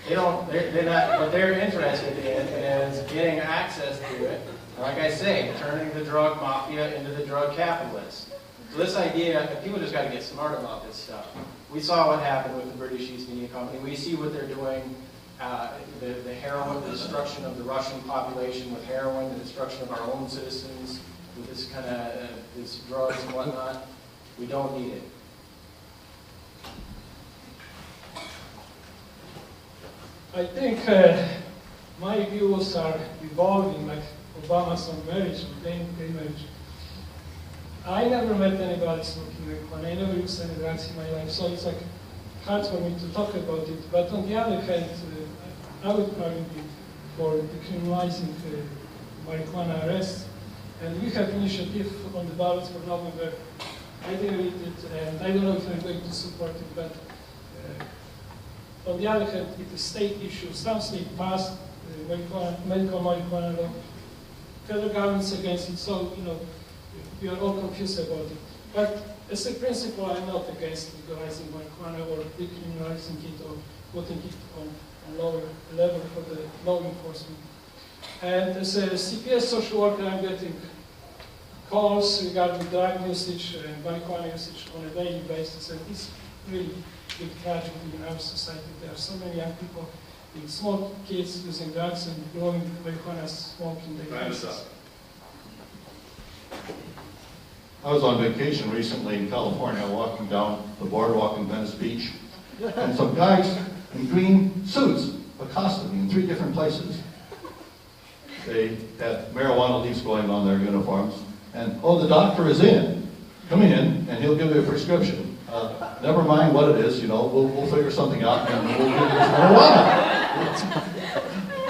They don't. They're not. What they're interested in is getting access to it. Like I say, turning the drug mafia into the drug capitalists. So this idea, people just got to get smart about this stuff. We saw what happened with the British East India Company. We see what they're doing, the heroin, the destruction of the Russian population with heroin, the destruction of our own citizens with this kind of this drugs and whatnot. We don't need it. I think my views are evolving, like Obama's on marriage, or gay marriage. I never met anybody smoking marijuana. I never used any drugs in my life, so it's like hard for me to talk about it. But on the other hand, I would probably be for decriminalizing marijuana arrests. And we have initiative on the ballot for November. I didn't read it, and I don't know if I'm going to support it, but on the other hand, it's a state issue. Some state passed medical marijuana law. Federal government's against it, so we are all confused about it. But as a principle, I'm not against legalizing marijuana or decriminalizing it or putting it on a lower level for the law enforcement. And as a CPS social worker, I'm getting calls regarding drug usage and marijuana usage on a daily basis, and it's really big tragedy in our society. There are so many young people, small kids using drugs and growing marijuana, smoking their houses. I was on vacation recently in California, walking down the boardwalk in Venice Beach, and some guys in green suits accosted me in 3 different places. They had marijuana leaves going on their uniforms, and, oh, the doctor is in. Come in, and he'll give you a prescription. Never mind what it is, we'll figure something out, and we'll give you this marijuana.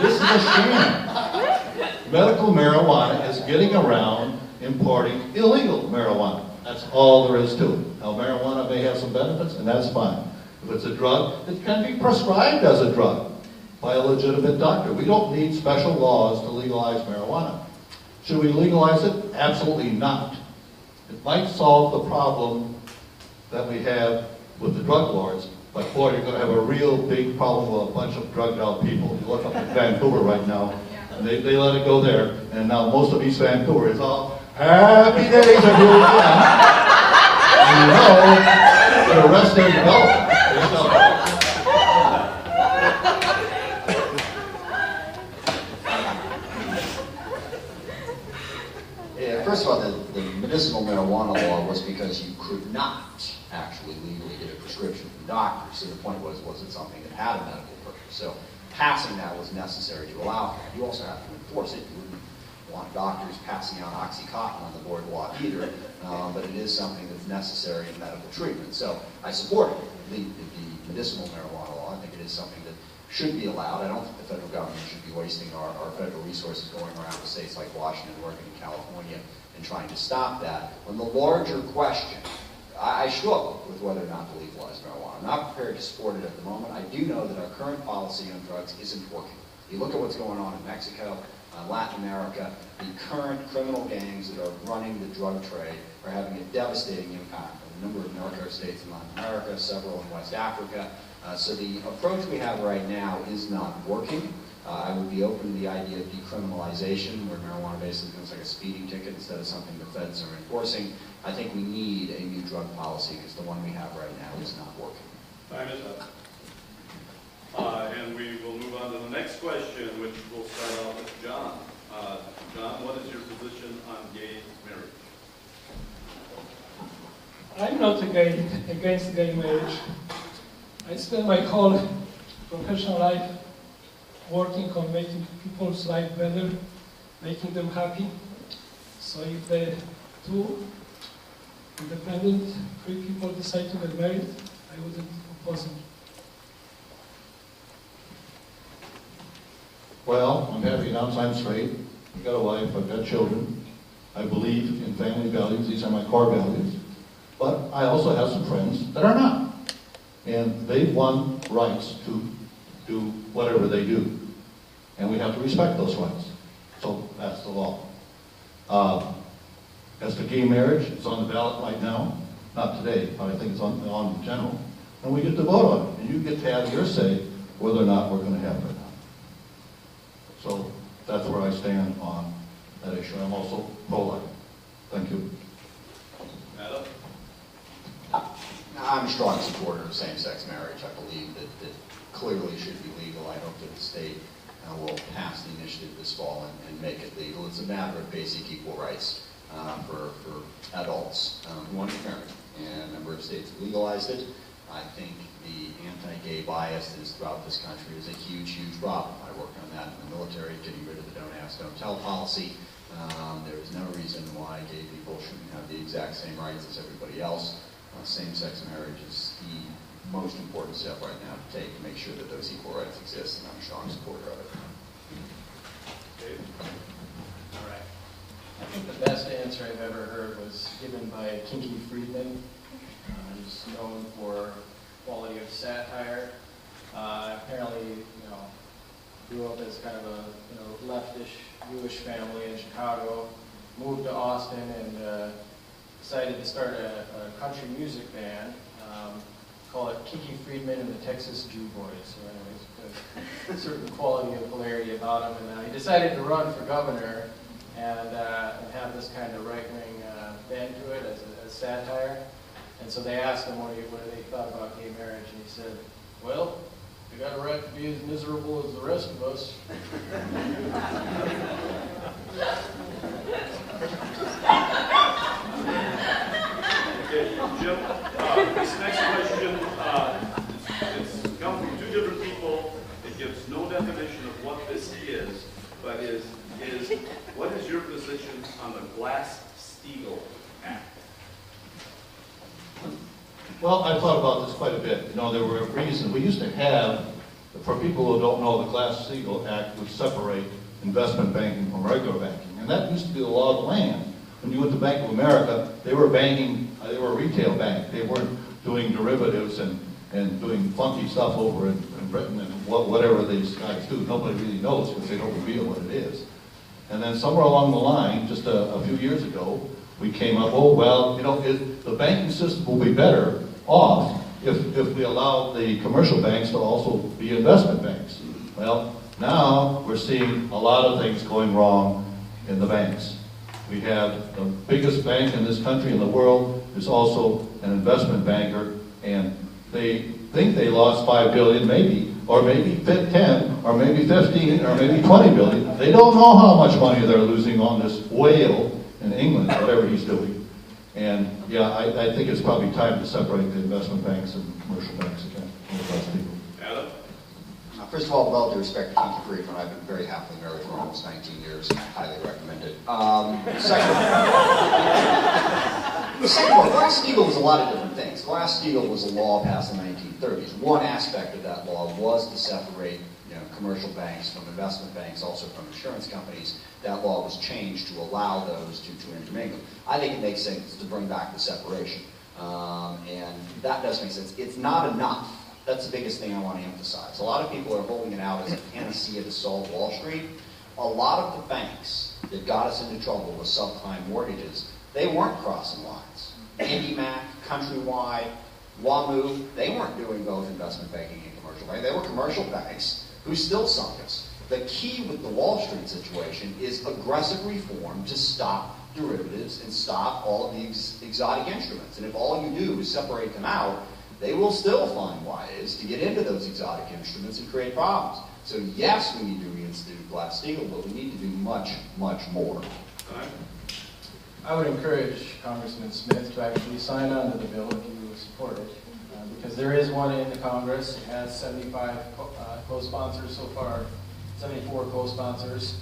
This is a sham. Medical marijuana is getting around importing illegal marijuana. That's all there is to it. Now, marijuana may have some benefits, and that's fine. If it's a drug, it can be prescribed as a drug by a legitimate doctor. We don't need special laws to legalize marijuana. Should we legalize it? Absolutely not. It might solve the problem that we have with the drug lords, but boy, you're going to have a real big problem with a bunch of drugged out people. You look up in Vancouver right now, and they let it go there, and now most of East Vancouver is all happy days are here again. And the rest of development. First of all, the medicinal marijuana law was because you could not actually legally get a prescription from doctors. So the point was it something that had a medical purpose? So passing that was necessary to allow for that. You also have to enforce it. You wouldn't want doctors passing out Oxycontin on the boardwalk either, but it is something that's necessary in medical treatment. So I support the medicinal marijuana law. I think it is something that should be allowed. I don't think the federal government should be wasting our federal resources going around to states like Washington, Oregon, and California and trying to stop that. On the larger question, I struggle with whether or not to legalize marijuana. I'm not prepared to support it at the moment. I do know that our current policy on drugs isn't working. You look at what's going on in Mexico, Latin America, the current criminal gangs that are running the drug trade are having a devastating impact on a number of narco states in Latin America, several in West Africa. So the approach we have right now is not working. I would be open to the idea of decriminalization, where marijuana basically becomes like a speeding ticket instead of something the feds are enforcing. I think we need a new drug policy because the one we have right now is not working. Time is up. And we will move on to the next question, which will start off with John. John, what is your position on gay marriage? I'm not against gay marriage. I spent my whole professional life working on making people's life better, making them happy. So if the 2 independent, free people decide to get married, I wouldn't oppose them. Well, I'm happy to announce I'm straight. I've got a wife, I've got children. I believe in family values. These are my core values. But I also have some friends that are not. And they've won rights to do whatever they do. And we have to respect those rights. So that's the law. As to gay marriage, it's on the ballot right now. Not today, but I think it's on in general. And we get to vote on it. And you get to have your say whether or not we're going to have it or not. So that's where I stand on that issue. I'm also pro-life. Thank you. Madam? I'm a strong supporter of same-sex marriage. I believe that clearly should be legal. I hope that the state will pass the initiative this fall and make it legal. It's a matter of basic equal rights for adults who want to get married. And a number of states have legalized it. I think the anti-gay bias that is throughout this country is a huge, huge problem. I worked on that in the military, getting rid of the don't ask, don't tell policy. There is no reason why gay people shouldn't have the exact same rights as everybody else. Same-sex marriage is the most important step right now to take to make sure that those equal rights exist, and I'm a strong supporter of it. Dave? All right. I think the best answer I've ever heard was given by Kinky Friedman. He's known for quality of satire. Apparently, grew up as kind of a leftish Jewish family in Chicago, moved to Austin, and decided to start a country music band. Call it Kinky Friedman and the Texas Jew Boys. So anyways, a certain quality of hilarity about him. And he decided to run for governor and have this kind of right-wing bend to it as satire. And so they asked him what they thought about gay marriage, and he said, well, you got a right to be as miserable as the rest of us. Okay, Jim, this next question, it's come from two different people. It gives no definition of what this is, but is what is your position on the Glass-Steagall Act? Well, I've thought about this quite a bit. There were reasons. We used to have, for people who don't know, the Glass-Steagall Act would separate investment banking from regular banking. And that used to be the law of the land. When you went to Bank of America, they were banking, they were a retail bank. They weren't doing derivatives and doing funky stuff over in Britain and whatever these guys do. Nobody really knows because they don't reveal what it is. And then somewhere along the line, just a few years ago, we came up, the banking system will be better off if we allow the commercial banks to also be investment banks. Well, now we're seeing a lot of things going wrong in the banks. We have the biggest bank in this country, in the world, is also an investment banker, and they think they lost $5 billion, maybe, or maybe 10, or maybe 15, or maybe 20 billion. They don't know how much money they're losing on this whale in England, whatever he's doing. And yeah, I think it's probably time to separate the investment banks and commercial banks again. Adam? First of all, with all due respect to Kinky Friedman, I've been very happily married for almost 19 years. I highly recommend it. Second of all, Glass-Steagall was a lot of different things. Glass-Steagall was a law passed in the 1930s. One aspect of that law was to separate commercial banks from investment banks, also from insurance companies. That law was changed to allow those to intermingle. I think it makes sense to bring back the separation. And that does make sense. It's not enough. That's the biggest thing I want to emphasize. A lot of people are holding it out as a panacea to solve Wall Street. A lot of the banks that got us into trouble with subprime mortgages, they weren't crossing lines. IndyMac, Countrywide, WAMU, they weren't doing both investment banking and commercial banking. They were commercial banks who still sunk us. The key with the Wall Street situation is aggressive reform to stop derivatives and stop all of these exotic instruments. And if all you do is separate them out, they will still find ways to get into those exotic instruments and create problems. So yes, we need to reinstitute Glass-Steagall, but we need to do much, much more. I would encourage Congressman Smith to actually sign on to the bill if you support it, because there is one in the Congress. It has 75 co-sponsors so far, 74 co-sponsors.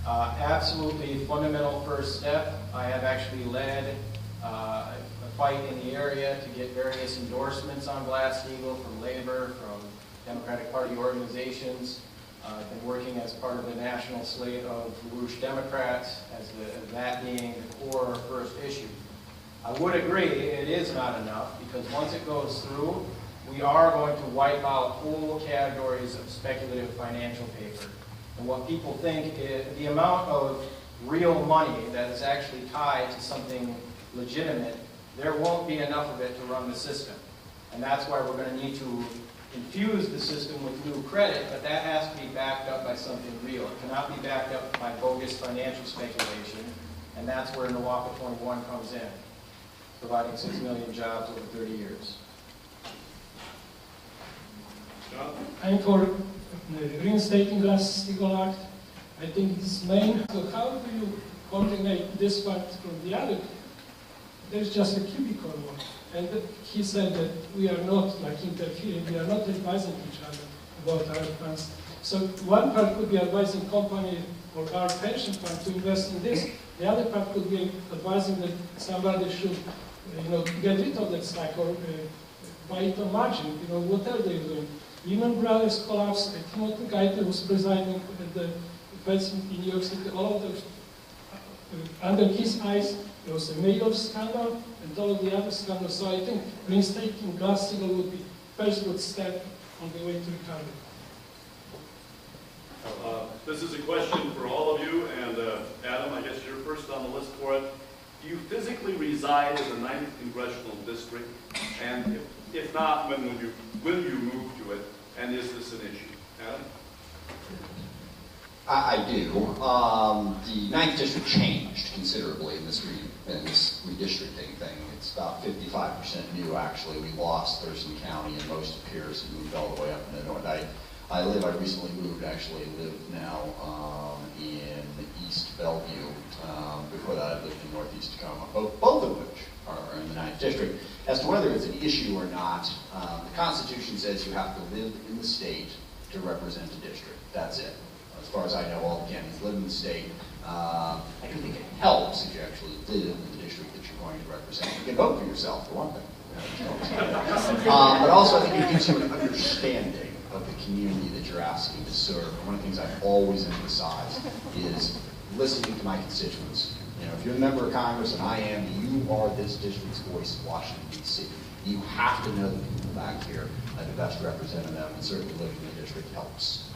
Absolutely fundamental first step. I have actually led a fight in the area to get various endorsements on Glass-Steagall from labor, from Democratic Party organizations. I've been working as part of the national slate of LaRouche Democrats, as that being the core first issue. I would agree it is not enough, because once it goes through, we are going to wipe out whole categories of speculative financial paper. And what people think is the amount of real money that is actually tied to something legitimate, there won't be enough of it to run the system. And that's why we're going to need to infuse the system with new credit, but that has to be backed up by something real. It cannot be backed up by bogus financial speculation, and that's where NWAPA 21 comes in, providing 6 million jobs over 30 years. John? I'm for reinstating Glass-Steagall Act. I think it's main. So how do you coordinate this part from the other? There's just a cubicle one. And he said that we are not like interfering, we are not advising each other about our plans. So one part could be advising company or our pension fund to invest in this. The other part could be advising that somebody should, get rid of that stock or buy it on margin, whatever they're doing. Lehman Brothers collapsed, Timothy Geithner was presiding at the Vestment in New York City. All of those, under his eyes, there was a mayor scandal and all of the other scandals. So I think reinstating Glass-Steagall would be first good step on the way to recovery. This is a question for all of you, and Adam, I guess you're first on the list for it. Do you physically reside in the 9th Congressional District? And if not, when will you move to it? And is this an issue? Adam? I do. The 9th District changed considerably in this redistricting thing. It's about 55% new, actually. We lost Thurston County, and most of Pierce and moved all the way up in the north. I recently moved, actually live now in East Bellevue. Before that, I lived in Northeast Tacoma, both of which are in the 9th District. As to whether it's an issue or not, the Constitution says you have to live in the state to represent a district. That's it. As far as I know, all the candidates live in the state. I do think it helps if you actually live in the district that you're going to represent. You can vote for yourself, for one thing. But also, I think it gives you an understanding of the community that you're asking to serve. And one of the things I've always emphasized is listening to my constituents. If you're a member of Congress, and I am, you are this district's voice in Washington, D.C. You have to know the people back here and to best represent them, and certainly living in the district helps.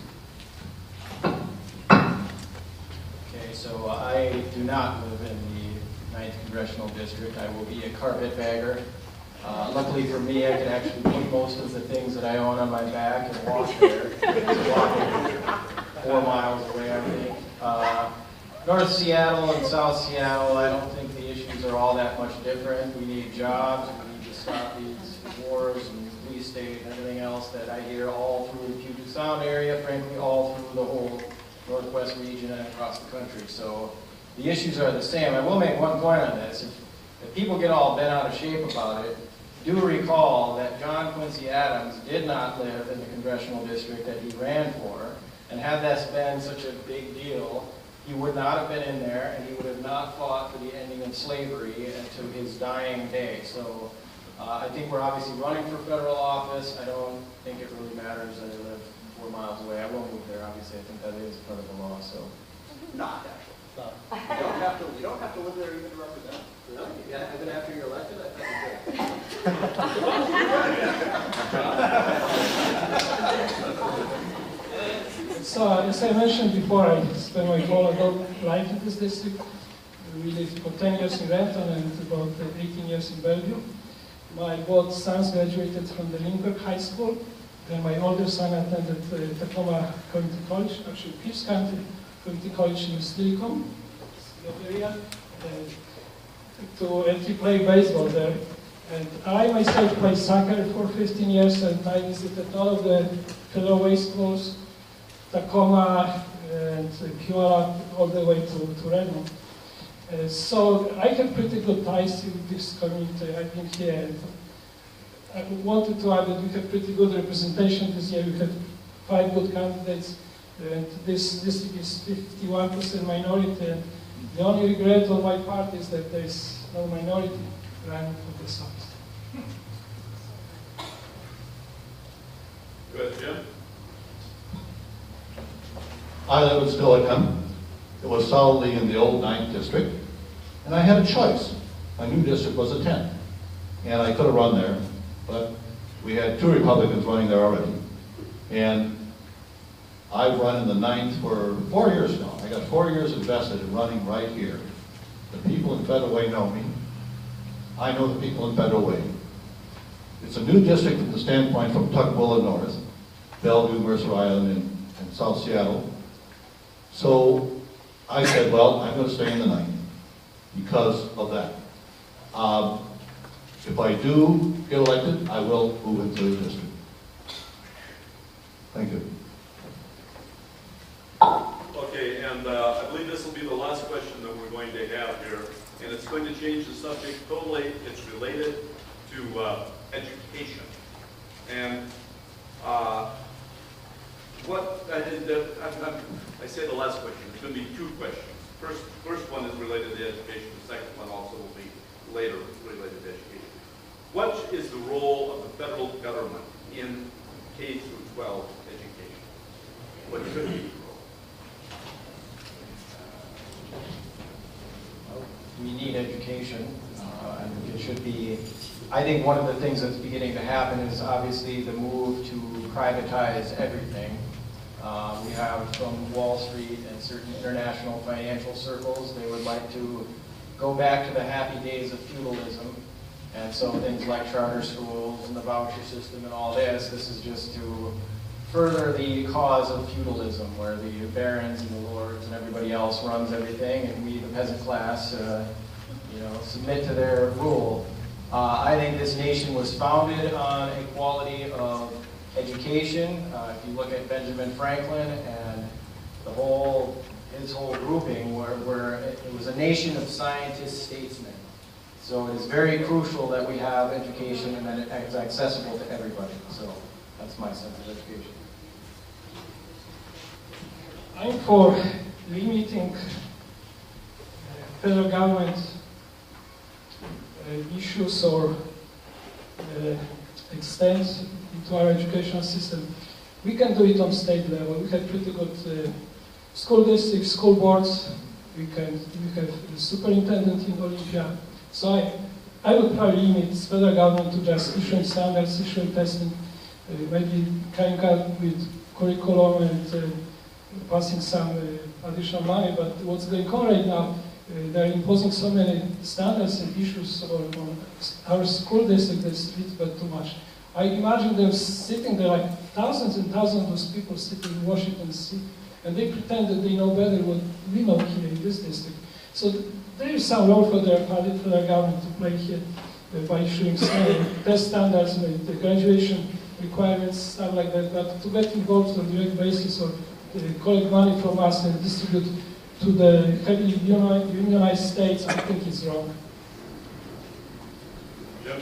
Okay, so I do not live in the 9th Congressional District. I will be a carpetbagger. Luckily for me, I can actually put most of the things that I own on my back and walk there. It's walking 4 miles away, I think. North Seattle and South Seattle, I don't think the issues are all that much different. We need jobs, we need to stop these wars and police state and everything else that I hear all through the Puget Sound area, frankly, all through the whole Northwest region and across the country. So the issues are the same. I will make one point on this. If people get all bent out of shape about it, do recall that John Quincy Adams did not live in the congressional district that he ran for, and had that been such a big deal, he would not have been in there, and he would have not fought for the ending of slavery to his dying day. So I think we're obviously running for federal office. I don't think it really matters that I live 4 miles away. I won't move there, obviously. I think that is part of the law. So Not actually. You don't have to live there even to represent. really, yeah, even after you're elected, I think So, as I mentioned before, I spent my whole adult life in this district. We lived for 10 years in Renton and about 18 years in Bellevue. My both sons graduated from the Lindbergh High School, and my older son attended Tacoma Community College, actually Pierce County Community College in Silicon area, and he played baseball there. And I myself played soccer for 15 years, and I visited all of the Federal schools, Tacoma and Puyallup, all the way to Redmond. So I have pretty good ties to this community. I've been here, and I wanted to add that we have pretty good representation this year. We have 5 good candidates, and this district is 51% minority. And the only regret on my part is that there is no minority running for this office. Good, Jim? I live in Silicon. It was solidly in the old 9th District, and I had a choice. My new district was a 10th, and I could have run there, but we had 2 Republicans running there already. And I've run in the 9th for 4 years now. I got 4 years invested in running right here. The people in Federal Way know me. I know the people in Federal Way. It's a new district from the standpoint from Tukwila North, Bellevue, Mercer Island, and South Seattle. So I said, well, I'm going to stay in the 9th because of that. If I do get elected, I will move into the district. Thank you. Okay, and I believe this will be the last question that we're going to have here, and it's going to change the subject totally. It's related to education. And I say the last question. It's going to be two questions. First one is related to education. The second one also will be later related to education. What is the role of the federal government in K through 12 education? What should be the role? We need education, and it should be. I think one of the things that's beginning to happen is obviously the move to privatize everything. We have from Wall Street and certain international financial circles, they would like to go back to the happy days of feudalism. And so things like charter schools and the voucher system and all this is just to further the cause of feudalism, where the barons and the lords and everybody else runs everything, and we, the peasant class, submit to their rule. I think this nation was founded on equality of education. If you look at Benjamin Franklin and his whole grouping, where it was a nation of scientists, statesmen. So it is very crucial that we have education and that it is accessible to everybody. So that's my sense of education. I'm for limiting federal government issues or extent into our educational system. We can do it on state level. We have pretty good school districts, school boards. We have the superintendent in Olympia. So I would probably limit federal government to just issuing standards, issuing testing, maybe coming up with curriculum and passing some additional money. But what's going on right now, they're imposing so many standards and issues on our school district that's a little bit too much. I imagine them sitting there, like thousands and thousands of those people sitting in Washington DC, and they pretend that they know better what we know here in this district. So there is some role for the federal government to play here by issuing test standards, the graduation requirements, stuff like that. But to get involved on a direct basis or collect money from us and distribute to the heavily unionized states, I think is wrong. Jim?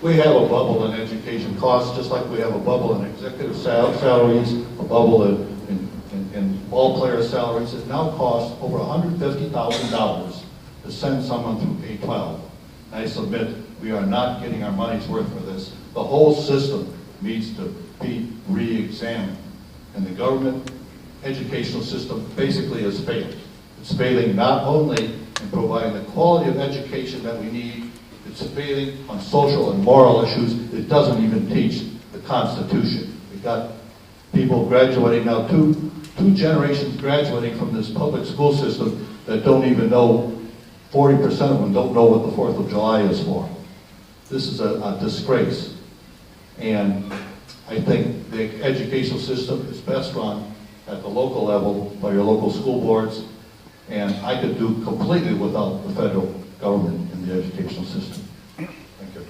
We have a bubble in education costs, just like we have a bubble in executive salaries, a bubble in ball player salaries. It now costs over $150,000 to send someone through K-12. I submit we are not getting our money's worth for this. The whole system needs to be re-examined. And the government educational system basically has failed. It's failing not only in providing the quality of education that we need, it's failing on social and moral issues. It doesn't even teach the Constitution. We've got people graduating now, two generations graduating from this public school system that don't even know, 40% of them don't know what the 4th of July is for. This is a disgrace. And I think the educational system is best run at the local level by your local school boards, and I could do completely without the federal government in the educational system. Thank you.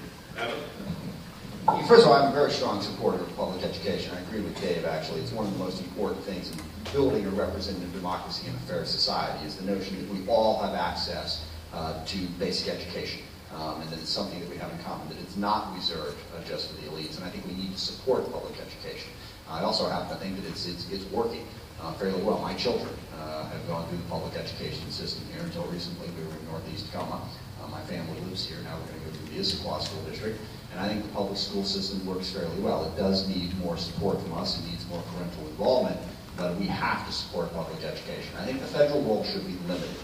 First of all, I'm a very strong supporter of public education. I agree with Dave, actually. It's one of the most important things in building a representative democracy in a fair society is the notion that we all have access to basic education. And that it's something that we have in common, that it's not reserved just for the elites. And I think we need to support public education. I also happen to think that it's working fairly well. My children have gone through the public education system here until recently. We were in Northeast Tacoma. My family lives here. Now we're going to go through the Issaquah School District. And I think the public school system works fairly well. It does need more support from us. It needs more parental involvement. But we have to support public education. I think the federal role should be limited.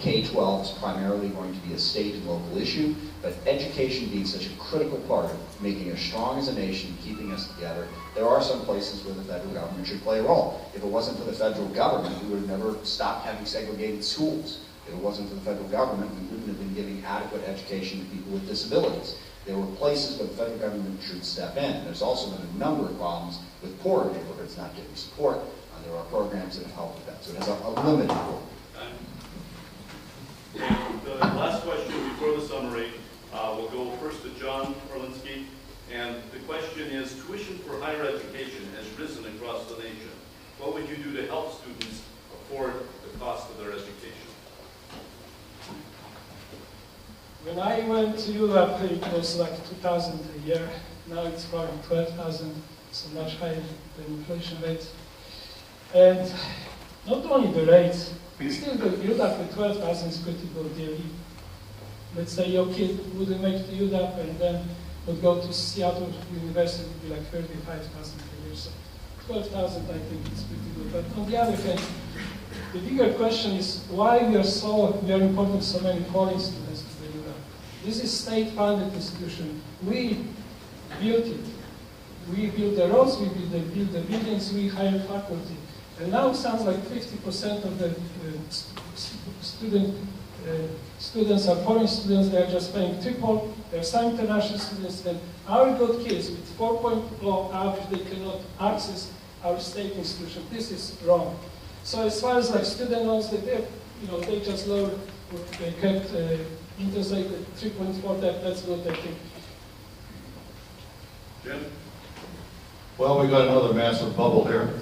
K-12 is primarily going to be a state and local issue, but education being such a critical part of making us strong as a nation, keeping us together, there are some places where the federal government should play a role. If it wasn't for the federal government, we would have never stopped having segregated schools. If it wasn't for the federal government, we wouldn't have been giving adequate education to people with disabilities. There were places where the federal government should step in. There's also been a number of problems with poorer neighborhoods not getting support. There are programs that have helped with that. So it has a limited role. The last question before the summary, we'll go first to John Orlinski, and the question is, tuition for higher education has risen across the nation. What would you do to help students afford the cost of their education? When I went to Europe, it was like 2,000 a year. Now it's probably 12,000, so much higher than inflation rates. And not only the rates, still the UDAP with 12,000 is pretty good deal. Let's say your kid wouldn't make the UDAP and then would go to Seattle University, it would be like 35,000 a year. So 12,000, I think, is pretty good. But on the other hand, the bigger question is why we are importing so many foreign students to the UDAP. This is state-funded institution. We built it. We built the roads, we built the buildings, we hired faculty. And now it sounds like 50% of the students are foreign students. They are just paying triple. They are some international students. And our good kids with 4.0 average, they cannot access our state institution. This is wrong. So as far as like student loans, they just lowered, they kept interest rate at 3.4. That's good, I think. Jim? Well, we got another massive bubble here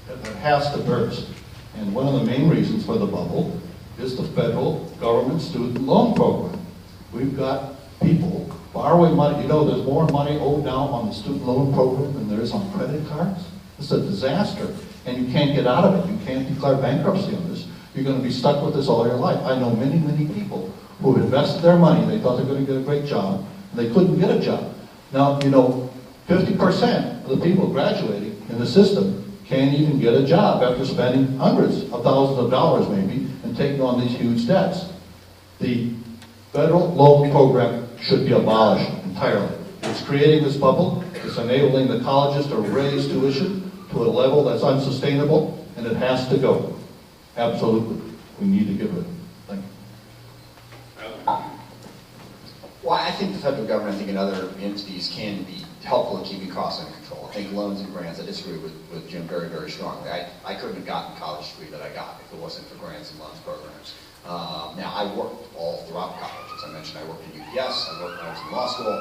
that has to burst. And one of the main reasons for the bubble is the federal government student loan program. We've got people borrowing money. You know, there's more money owed now on the student loan program than there is on credit cards. It's a disaster, and you can't get out of it. You can't declare bankruptcy on this. You're going to be stuck with this all your life. I know many, many people who have invested their money. They thought they were going to get a great job, and they couldn't get a job. Now, you know, 50% of the people graduating in the system can't even get a job after spending hundreds of thousands of dollars maybe and taking on these huge debts. The federal loan program should be abolished entirely. It's creating this bubble. It's enabling the colleges to raise tuition to a level that's unsustainable, and it has to go. Absolutely. We need to get rid of it. Thank you. Well, I think the federal government, I think, and other entities can be helpful in keeping costs under control. I think loans and grants, I disagree with Jim very, very strongly. I couldn't have gotten the college degree that I got if it wasn't for grants and loans programs. Now, I worked all throughout college. As I mentioned, I worked at UPS, I worked when I was in law school,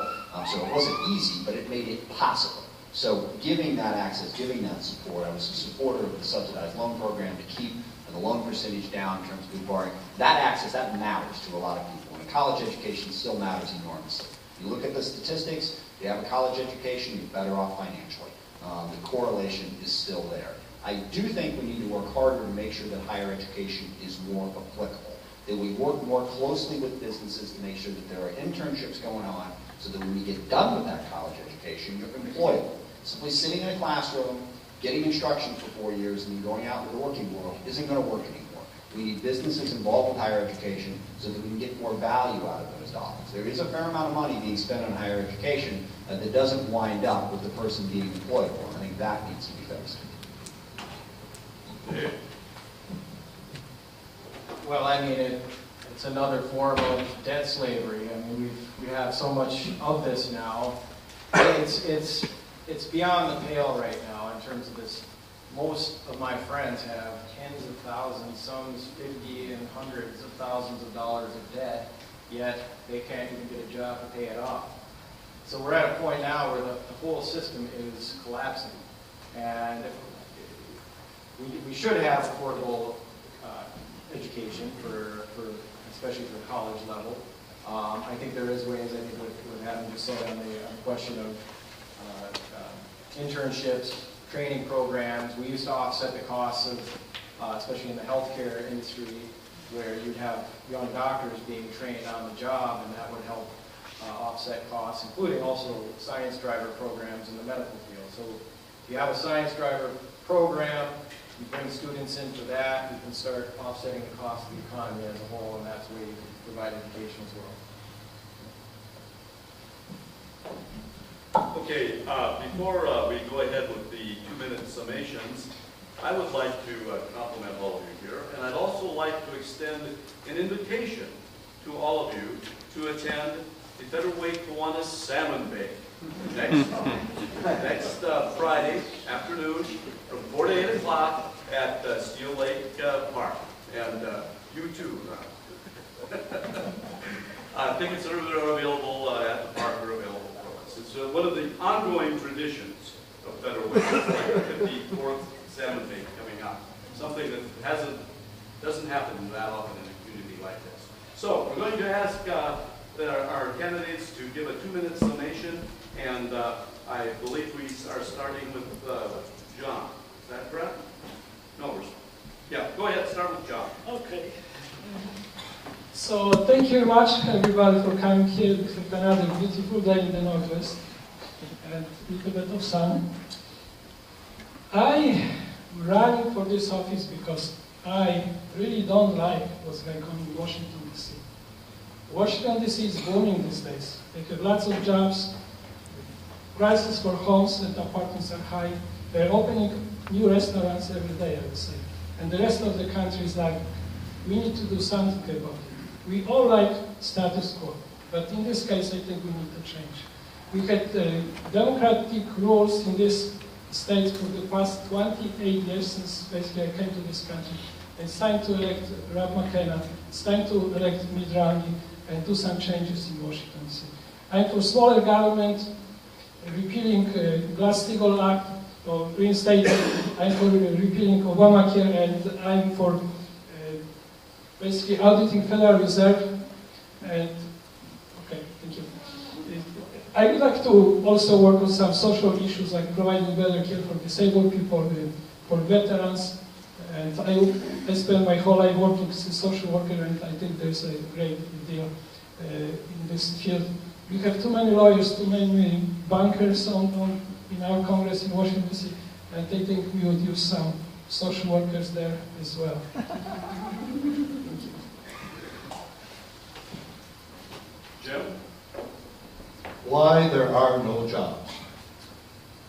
so it wasn't easy, but it made it possible. So giving that access, giving that support, I was a supporter of the subsidized loan program to keep the loan percentage down in terms of borrowing. That access, that matters to a lot of people. And a college education still matters enormously. You look at the statistics, if you have a college education, you're better off financially. The correlation is still there. I do think we need to work harder to make sure that higher education is more applicable, that we work more closely with businesses to make sure that there are internships going on so that when we get done with that college education, you're employable. Simply sitting in a classroom, getting instruction for 4 years, and then going out into the working world isn't going to work anymore. We need businesses involved with higher education so that we can get more value out of those dollars. There is a fair amount of money being spent on higher education that doesn't wind up with the person being employable. I think that needs to be fixed. Well, I mean, it's another form of debt slavery. I mean, we have so much of this now. It's beyond the pale right now in terms of this. Most of my friends have tens of thousands, some 50 and hundreds of thousands of dollars of debt, yet they can't even get a job to pay it off. So we're at a point now where the whole system is collapsing. And we should have affordable education especially for college level. I think there is ways, I think what Adam just said on the question of internships, training programs. We used to offset the costs of, especially in the healthcare industry, where you'd have young doctors being trained on the job, and that would help offset costs, including also science driver programs in the medical field. So if you have a science driver program, you bring students into that, you can start offsetting the cost of the economy as a whole, and that's the way you can provide education as well. Okay, before we go ahead with the 2-minute summations, I would like to compliment all of you here, and I'd also like to extend an invitation to all of you to attend the Federal Way Kiwanis Salmon Bake next Friday afternoon from 4 to 8 o'clock at Steel Lake Park. And you too. Tickets are available at the park, are available for us. It's one of the ongoing traditions of federal wage, like the 54th salmon bait coming up. Something that doesn't happen that often in a community like this. So we're going to ask our candidates to give a 2-minute summation, and I believe we are starting with John. Is that correct? No, yeah, go ahead, start with John. Okay. So thank you very much, everybody, for coming here. We have another beautiful day in the Northwest and a little bit of sun. I'm running for this office because I really don't like what's going on in Washington, D.C. Washington, D.C. is booming these days. They have lots of jobs. Prices for homes and apartments are high. They're opening new restaurants every day, I would say. And the rest of the country is like, we need to do something about it. We all like status quo, but in this case, I think we need to change. We had democratic rules in this state for the past 28 years since basically I came to this country. It's time to elect Rob McKenna. It's time to elect Mitt Romney and do some changes in Washington, D.C. I'm for smaller government, repealing Glass-Steagall Act, or reinstating. I'm for repealing Obamacare, and I'm for basically auditing Federal Reserve. And okay, thank you. I would like to also work on some social issues like providing better care for disabled people, for veterans. And I spent my whole life working as a social worker, and I think there's a great deal in this field. We have too many lawyers, too many bankers in our Congress in Washington, D.C., and I think we would use some social workers there as well. Jim? Why there are no jobs.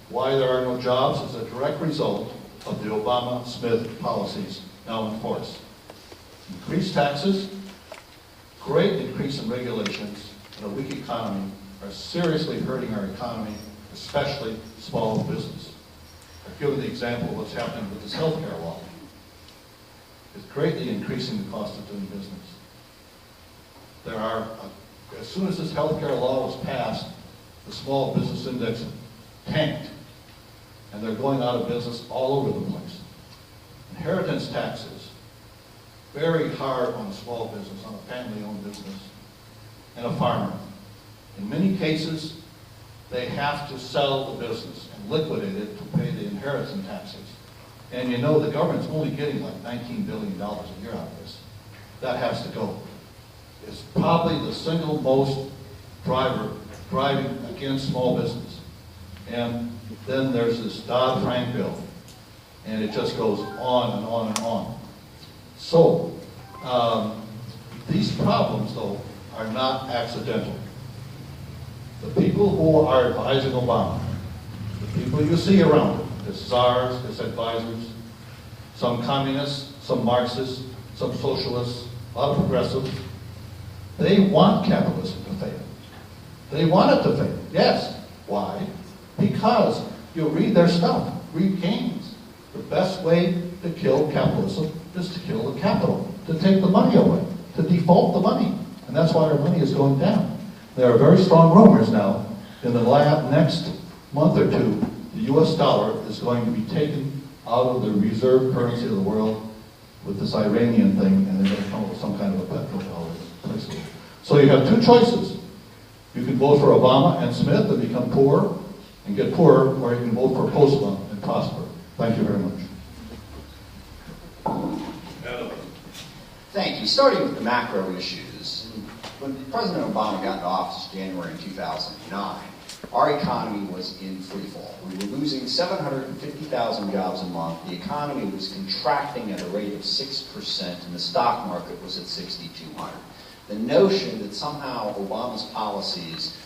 Why there are no jobs is a direct result of the Obama-Smith policies now in force. Increased taxes, great increase in regulations, and a weak economy are seriously hurting our economy, especially small business. I've given the example of what's happening with this health care law. It's greatly increasing the cost of doing business. There are, as soon as this health care law was passed, the small business index tanked, and they're going out of business all over the place. Inheritance taxes, very hard on a small business, on a family-owned business, and a farmer. In many cases, they have to sell the business and liquidate it to pay the inheritance taxes. And you know the government's only getting like $19 billion a year out of this. That has to go. It's probably the single most driving against small business. And then there's this Dodd-Frank bill, and it just goes on and on and on. So, these problems, though, are not accidental. The people who are advising Obama, the people you see around him, his czars, his advisors, some communists, some Marxists, some socialists, a lot of progressives, they want capitalism to fail. They want it to fail. Yes. Why? Because you read their stuff. Read Keynes. The best way to kill capitalism is to kill the capital, to take the money away, to default the money. And that's why our money is going down. There are very strong rumors now. In the next month or two, the U.S. dollar is going to be taken out of the reserve currency of the world with this Iranian thing, and they're going to come up with some kind of a petrodollar replacement. So you have two choices. You can vote for Obama and Smith and become poor and get poorer, or you can vote for Postma and prosper. Thank you very much. Adam. Thank you. Starting with the macro issues, when President Obama got into office in January 2009, our economy was in free fall. We were losing 750,000 jobs a month. The economy was contracting at a rate of 6%, and the stock market was at 6,200. The notion that somehow Obama's policies,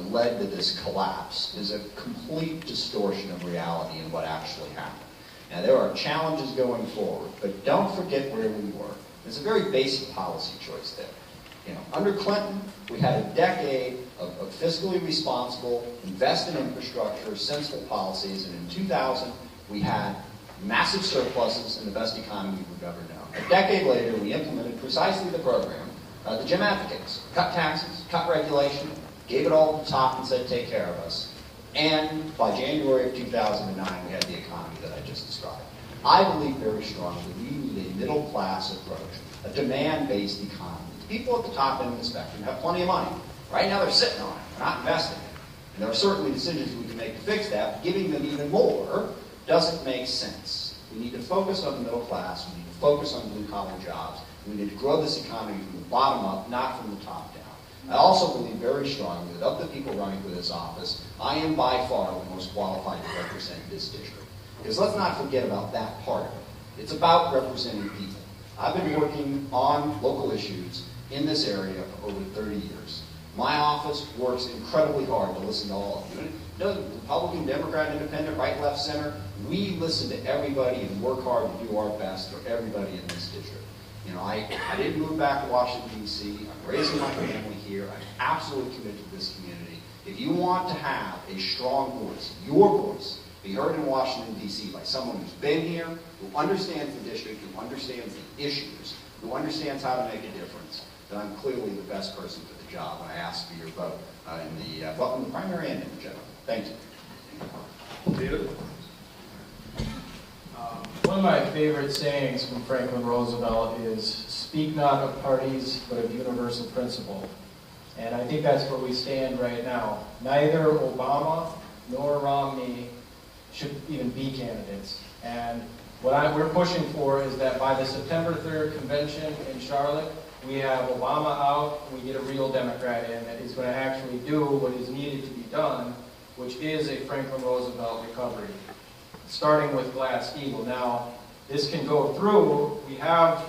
led to this collapse is a complete distortion of reality and what actually happened. Now, there are challenges going forward, but don't forget where we were. There's a very basic policy choice there. Under Clinton, we had a decade of fiscally responsible, invest in infrastructure, sensible policies, and in 2000, we had massive surpluses and the best economy we've ever known. A decade later, we implemented precisely the program the Jim advocates. Cut taxes, cut regulation, gave it all to the top and said, take care of us. And by January of 2009, we had the economy that I just described. I believe very strongly we need a middle class approach, a demand-based economy. The people at the top end of the spectrum have plenty of money. Right now they're sitting on it, they're not investing it. And there are certainly decisions we can make to fix that, but giving them even more doesn't make sense. We need to focus on the middle class, we need to focus on blue-collar jobs, we need to grow this economy from the bottom up, not from the top down. I also believe very strongly that of the people running for this office, I am by far the most qualified to represent this district. Because let's not forget about that part of it. It's about representing people. I've been working on local issues in this area for over 30 years. My office works incredibly hard to listen to all of you. Republican, Democrat, Independent, right, left, center, we listen to everybody and work hard to do our best for everybody in this district. You know, I didn't move back to Washington, D.C. I'm raising my family here. I'm absolutely committed to this community. If you want to have a strong voice, your voice, be heard in Washington, D.C. by someone who's been here, who understands the district, who understands the issues, who understands how to make a difference, then I'm clearly the best person for the job. And I ask for your vote in the primary and in the general. Thank you. David? One of my favorite sayings from Franklin Roosevelt is, "Speak not of parties, but of universal principle." And I think that's where we stand right now. Neither Obama nor Romney should even be candidates. And what we're pushing for is that by the September 3rd convention in Charlotte, we have Obama out, we get a real Democrat in that is going to actually do what is needed to be done, which is a Franklin Roosevelt recovery, starting with Glass-Steagall. Now, this can go through. We have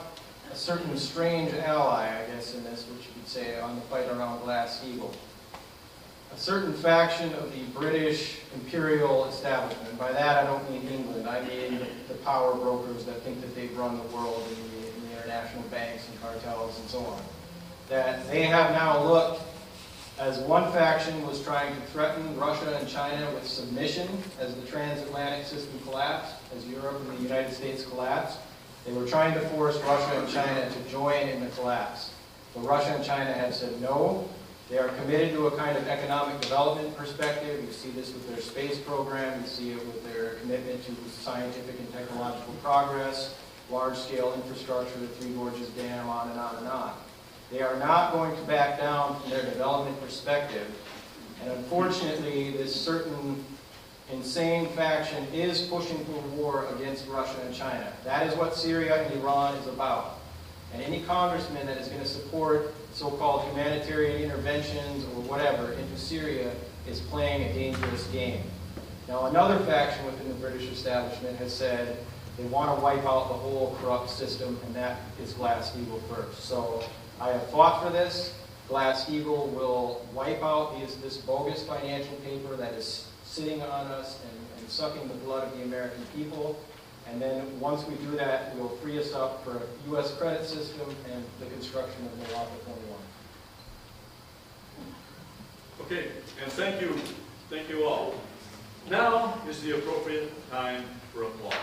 a certain strange ally, I guess, in this, which you could say, on the fight around Glass-Steagall. A certain faction of the British imperial establishment. By that, I don't mean England. I mean the power brokers that think that they run the world in the international banks and cartels and so on. That they have now looked, as one faction was trying to threaten Russia and China with submission as the transatlantic system collapsed, as Europe and the United States collapsed. They were trying to force Russia and China to join in the collapse. But Russia and China have said no. They are committed to a kind of economic development perspective. You see this with their space program. You see it with their commitment to scientific and technological progress, large-scale infrastructure, the Three Gorges Dam, on and on and on. They are not going to back down from their development perspective. And unfortunately, this certain insane faction is pushing for war against Russia and China. That is what Syria and Iran is about. And any congressman that is going to support so-called humanitarian interventions or whatever into Syria is playing a dangerous game. Now, another faction within the British establishment has said they want to wipe out the whole corrupt system, and that is Glass-Steagall first. So I have fought for this. Glass-Steagall will wipe out this bogus financial paper that is sitting on us and sucking the blood of the American people. And then once we do that, we'll free us up for a U.S. credit system and the construction of Milwaukee 21. Okay, and thank you all. Now is the appropriate time for applause.